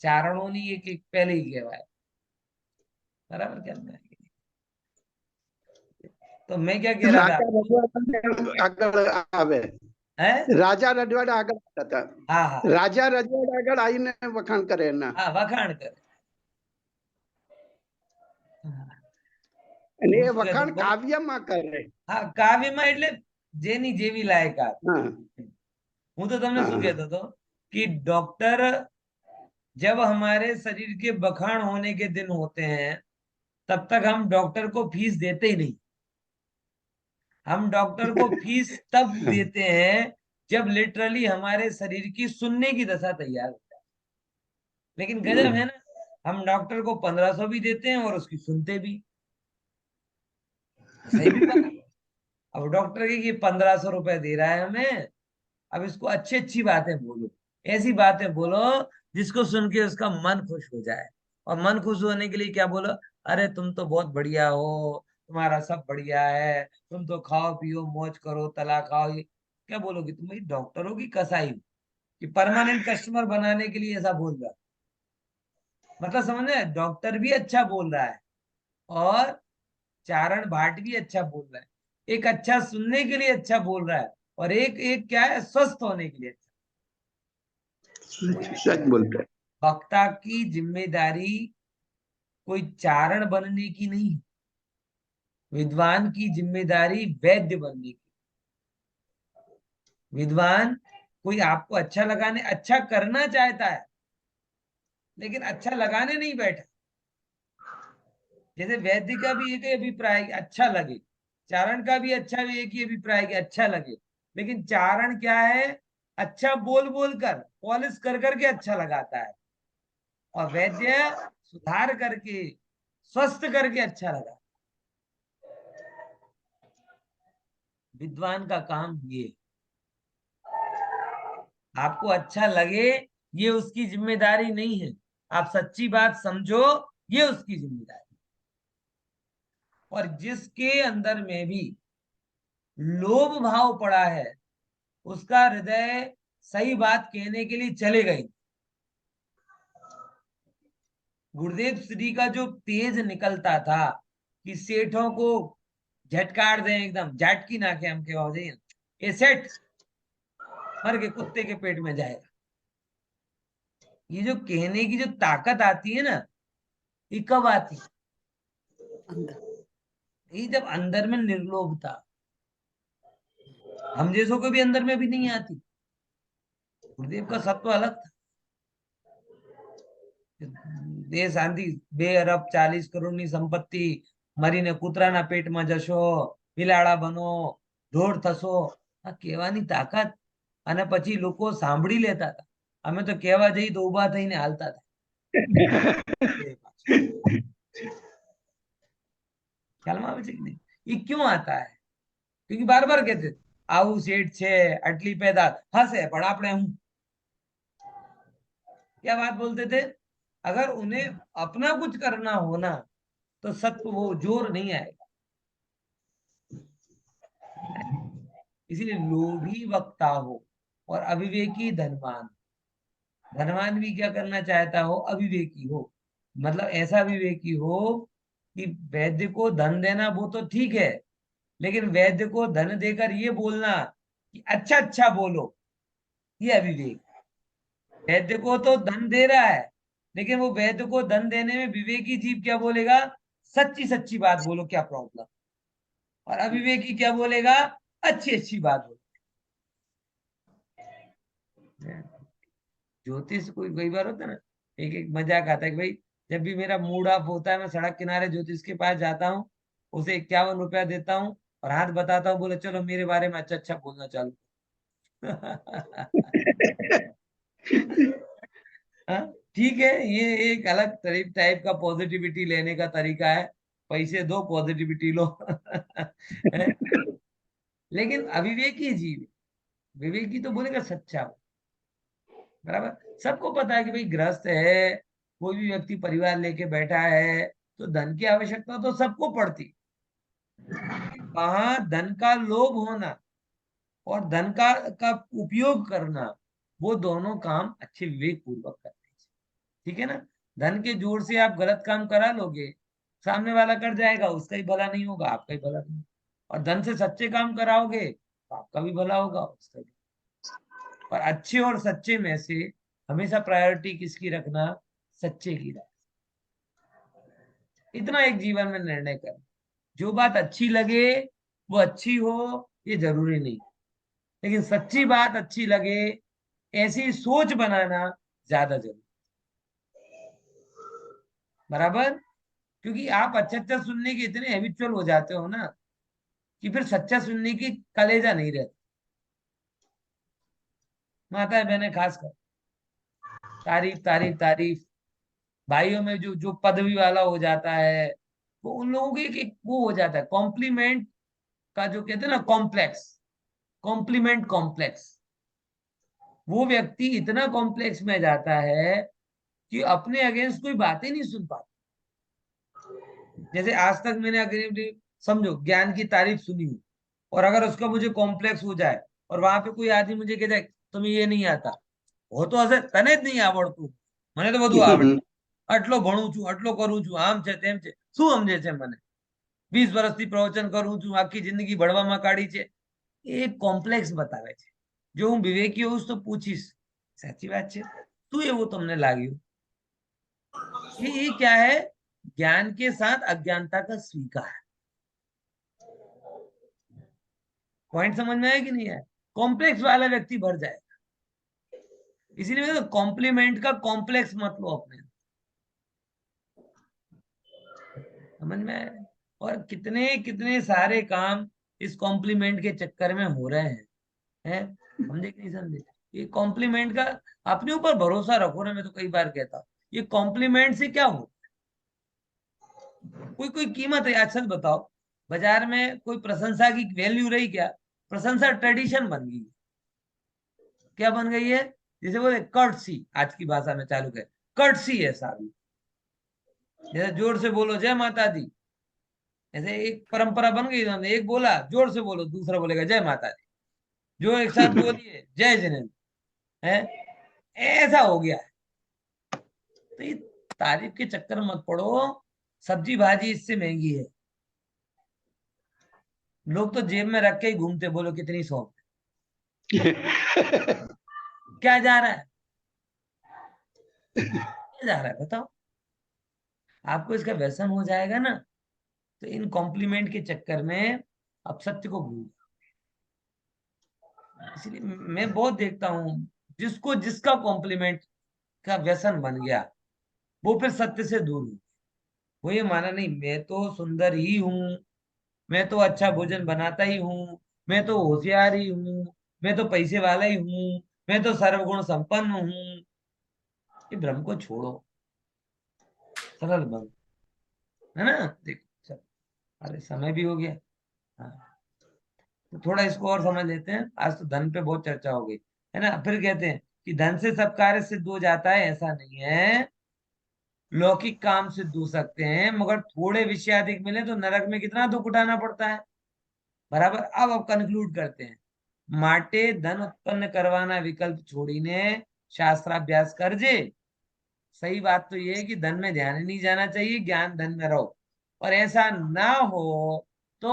ચારણોની એક પહેલી કહેવાય बराबर क्या तो मैं क्या कह रहा था આગળ આવે રાજા રજવાડા આગળ હતા हाँ हाँ રાજા રજવાડા આગળ આવીને વખાણ કરે એના हाँ वखाण करे અને એ વખાણ કાવ્યમાં કરે हाँ કાવ્યમાં એટલે જેની જેવી લાયકાત હું તો તમને શું કહેતો હતો कि डॉक्टर जब हमारे शरीर के बखान होने के दिन होते हैं तब तक हम डॉक्टर को फीस देते ही नहीं हम डॉक्टर को फीस तब देते हैं जब लिटरली हमारे शरीर की सुनने की दशा तैयार हो जाए लेकिन गजब है ना हम डॉक्टर को 1500 भी देते हैं और उसकी सुनते भी सही भी बात अब डॉक्टर की 1500 रुपए दे रहा है हमें अब इसको अच्छी अच्छी बातें बोलो ऐसी बातें बोलो जिसको सुन के उसका मन खुश हो जाए और मन खुश होने के लिए क्या बोलो अरे तुम तो बहुत बढ़िया हो तुम्हारा सब बढ़िया है तुम तो खाओ पियो मौज करो तला खाओ क्या बोलोगे तुम भाई डॉक्टर हो कि कसाई हो कि परमानेंट कस्टमर बनाने के लिए ऐसा बोल रहा मतलब समझ रहे डॉक्टर भी अच्छा बोल रहा है और चारण भाट भी अच्छा बोल रहा है एक अच्छा सुनने के लिए अच्छा बोल रहा है और एक एक क्या है स्वस्थ होने के लिए सच बोलते हैं वक्ता की जिम्मेदारी कोई चारण बनने की नहीं है विद्वान की जिम्मेदारी वैद्य बनने की विद्वान कोई आपको अच्छा करना चाहता है लेकिन अच्छा लगाने नहीं बैठा। जैसे वैद्य का भी एक ही अभिप्राय है कि अच्छा लगे, चारण का भी अच्छा एक ही अभिप्राय है कि अच्छा लगे। लेकिन चारण क्या है, अच्छा बोल बोल कर, पॉलिश कर करके अच्छा लगाता है, और वैद्य सुधार करके, स्वस्थ करके अच्छा लगा। विद्वान का काम ये, आपको अच्छा लगे ये उसकी जिम्मेदारी नहीं है, आप सच्ची बात समझो ये उसकी जिम्मेदारी। और जिसके अंदर में भी लोभ भाव पड़ा है उसका हृदय सही बात कहने के लिए चले गई। गुरुदेव श्री का जो तेज निकलता था कि सेठों को झटकार दें, एकदम झटकी ना के हम के हो जाइए, ये सेठ मर के कुत्ते के पेट में जाएगा। ये जो कहने की जो ताकत आती है ना, ये कब आती है? ये जब अंदर में निर्लोभता, हम जैसों को भी अंदर में भी नहीं आती। गुरुदेव का सत्व अलग था। दे शांति, 2 अरब 40 करोड़ ની સંપત્તિ, મરીને કૂતરાના પેટમાં જશો, બિલાડા બનો, ઢોર થશો, આ કહેવાની તાકાત। અને પછી લોકો સાંભળી લેતા હતા, અમે તો કહેવા જઈ તો ઉભા થઈને હાલતા હતા। ખ્યાલમાં આવે છે કે નહીં? ये क्यों आता है? क्योंकि बार बार कहते આવું શેઠ છે, આટલી પેદા હશે પણ આપણે હું क्या बात बोलते थे? अगर उन्हें अपना कुछ करना हो ना तो सत्य वो जोर नहीं आएगा। इसीलिए लोभी वक्ता हो और अविवेकी धनवान। धनवान भी क्या करना चाहता हो, अविवेकी हो, मतलब ऐसा विवेकी हो कि वैद्य को धन देना वो तो ठीक है, लेकिन वैद्य को धन देकर ये बोलना कि अच्छा अच्छा बोलो, ये अविवेक। वैद्य को तो धन दे रहा है, लेकिन वो वैद्य को धन देने में विवेकी जीव क्या बोलेगा, सच्ची सच्ची बात बोलो, क्या प्रॉब्लम। और अविवेकी क्या बोलेगा, अच्छी अच्छी बात बोलो। ज्योतिष कोई कई बार होता है ना, एक एक मजाक आता है कि भाई जब भी मेरा मूड ऑफ होता है मैं सड़क किनारे ज्योतिष के पास जाता हूँ, उसे 51 रुपया देता हूँ और हाथ बताता हूँ, बोले चलो मेरे बारे में अच्छा अच्छा बोलना चालू। हाँ, ठीक है, ये एक अलग टाइप का पॉजिटिविटी लेने का तरीका है, पैसे दो पॉजिटिविटी लो। लेकिन अविवेकी जीव, विवेकी तो बोलेगा सच्चा हो। बराबर, सबको पता है कि भाई गृहस्थ है, कोई भी व्यक्ति परिवार लेके बैठा है तो धन की आवश्यकता तो सबको पड़ती। वहां धन का लोभ होना और धन का उपयोग करना, वो दोनों काम अच्छे विवेक पूर्वक करते हैं। ठीक है ना? धन के जोर से आप गलत काम करा लोगे, सामने वाला कर जाएगा, उसका ही भला नहीं होगा, आपका ही भला नहीं। और धन से सच्चे काम कराओगे तो आपका भी भला होगा, उसका भी। और अच्छे और सच्चे में से हमेशा प्रायोरिटी किसकी रखना, सच्चे की रखना। इतना एक जीवन में निर्णय कर, जो बात अच्छी लगे वो अच्छी हो ये जरूरी नहीं, लेकिन सच्ची बात अच्छी लगे ऐसी सोच बनाना ज्यादा जरूरी। बराबर, क्योंकि आप अच्छा अच्छा सुनने के इतने हैबिचुअल हो जाते हो ना कि फिर सच्चा सुनने की कलेजा नहीं रहती। माता बहने खासकर तारीफ तारीफ तारीफ, भाइयों में जो जो पदवी वाला हो जाता है, वो उन लोगों के एक वो हो जाता है कॉम्प्लीमेंट का, जो कहते हैं ना कॉम्प्लेक्स, कॉम्प्लीमेंट कॉम्प्लेक्स। वो व्यक्ति इतना कॉम्प्लेक्स में जाता है कि अपने अगेंस्ट कोई बातें नहीं सुन पाता। जैसे आज तक मैंने अगर समझो ज्ञान की तारीफ सुनी हो, और अगर उसका मुझे कॉम्प्लेक्स हो जाए और वहां पे कोई आदमी मुझे कहता है तुम्हें ये नहीं आता, वो तो हसे तने જ નહીં આવડતું, મને તો બધું આવડે, આટલો ભણું છું, આટલો કરું છું, આમ છે તેમ છે, શું સમજે છે મને, 20 વર્ષથી પ્રવચન કરું છું, આખી જિંદગી ભણવામાં કાઢી છે। એ કોમ્પ્લેક્સ બતાવે છે। જો હું વિવેકી હોઉં તો પૂછીશ સાચી વાત છે, શું એવું તમને લાગ્યું? ये क्या है, ज्ञान के साथ अज्ञानता का स्वीकार। पॉइंट समझ में आया कि नहीं है? कॉम्प्लेक्स वाला व्यक्ति भर जाएगा, इसीलिए कॉम्प्लीमेंट का कॉम्प्लेक्स मत लो अपने, समझ में आया? और कितने कितने सारे काम इस कॉम्प्लीमेंट के चक्कर में हो रहे हैं, समझे कि नहीं समझे? ये कॉम्प्लीमेंट का अपने ऊपर भरोसा रखो ना, मैं तो कई बार कहता हूँ, ये कॉम्प्लीमेंट से क्या हो, कोई कोई कीमत है? अच्छा बताओ, बाजार में कोई प्रशंसा की वैल्यू रही क्या? प्रशंसा ट्रेडिशन बन गई, क्या बन गई है? जैसे बोले कर्टसी, आज की भाषा में चालू है, कर्टसी है सारी, जैसे जोर से बोलो जय माता दी, ऐसे एक परंपरा बन गई, उन्होंने एक बोला जोर से बोलो, दूसरा बोलेगा जय माता दी, जो एक साथ बोलिए जय जिनेन्द्र, है ऐसा हो गया है। तो ये तारीफ के चक्कर में मत पड़ो, सब्जी भाजी इससे महंगी है, लोग तो जेब में रख के ही घूमते, बोलो कितनी सौंप, क्या जा रहा है, क्या जा रहा है बताओ? आपको इसका व्यसन हो जाएगा ना, तो इन कॉम्प्लीमेंट के चक्कर में आप सत्य को भूल जाओ। इसलिए मैं बहुत देखता हूँ, जिसको जिसका कॉम्प्लीमेंट का व्यसन बन गया, वो फिर सत्य से दूर हो, वो ये माना नहीं मैं तो सुंदर ही हूँ, मैं तो अच्छा भोजन बनाता ही हूँ, मैं तो होशियार ही हूँ, मैं तो पैसे वाला ही हूँ, मैं तो सर्वगुण संपन्न हूँ। ये भ्रम को छोड़ो, सरल बनो, है ना? देखो चल, अरे समय भी हो गया। हाँ, तो थोड़ा इसको और समझ लेते हैं, आज तो धन पे बहुत चर्चा हो गई, है ना? फिर कहते हैं कि धन से सब कार्य सिद्ध हो जाता है, ऐसा नहीं है, लौकिक काम सिद्ध हो सकते हैं, मगर थोड़े विषय अधिक मिले तो नरक में कितना दुख उठाना पड़ता है, बराबर। अब कंक्लूड करते हैं, माटे धन उत्पन्न करवाना विकल्प छोड़ीने शास्त्राभ्यास कर जे। सही बात तो ये है कि धन में ध्यान ही नहीं जाना चाहिए, ज्ञान धन में रहो, और ऐसा ना हो तो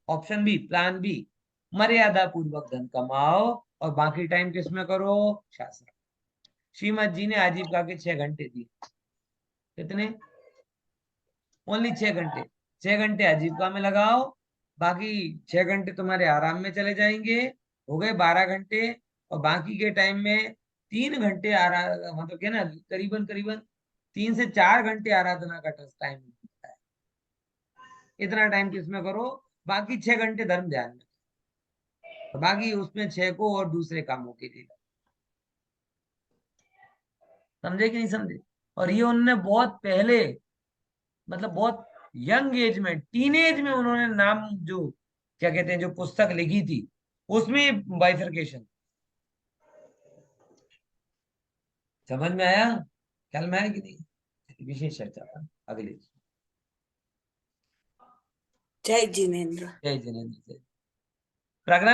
ऑप्शन बी, प्लान बी, मर्यादा पूर्वक धन कमाओ और बाकी टाइम किसमें करो? शास्त्र। श्रीमद जी ने आजीविका के 6 घंटे दिए, कितने? ओनली 6 घंटे, 6 घंटे आजीविका में लगाओ, बाकी 6 घंटे तुम्हारे आराम में चले जाएंगे, हो गए 12 घंटे, और बाकी के टाइम में 3 घंटे मतलब क्या ना, करीबन करीबन 3 से 4 घंटे आराधना का टाइम मिलता है। इतना टाइम किसमें करो? बाकी 6 घंटे धर्म ध्यान में, और बाकी उसमें 6 को और दूसरे कामों के लिए, समझे कि नहीं समझे? और ये उन्होंने बहुत पहले, मतलब बहुत यंग एज में, टीन एज में उन्होंने नाम, जो क्या कहते हैं, जो पुस्तक लिखी थी, उसमें बाइफरकेशन, समझ में आया, ख्याल में आया कि नहीं? विशेष चर्चा पर अगले। जय जिनेन्द्र। जय जिनेन्द्र। प्रोग्राम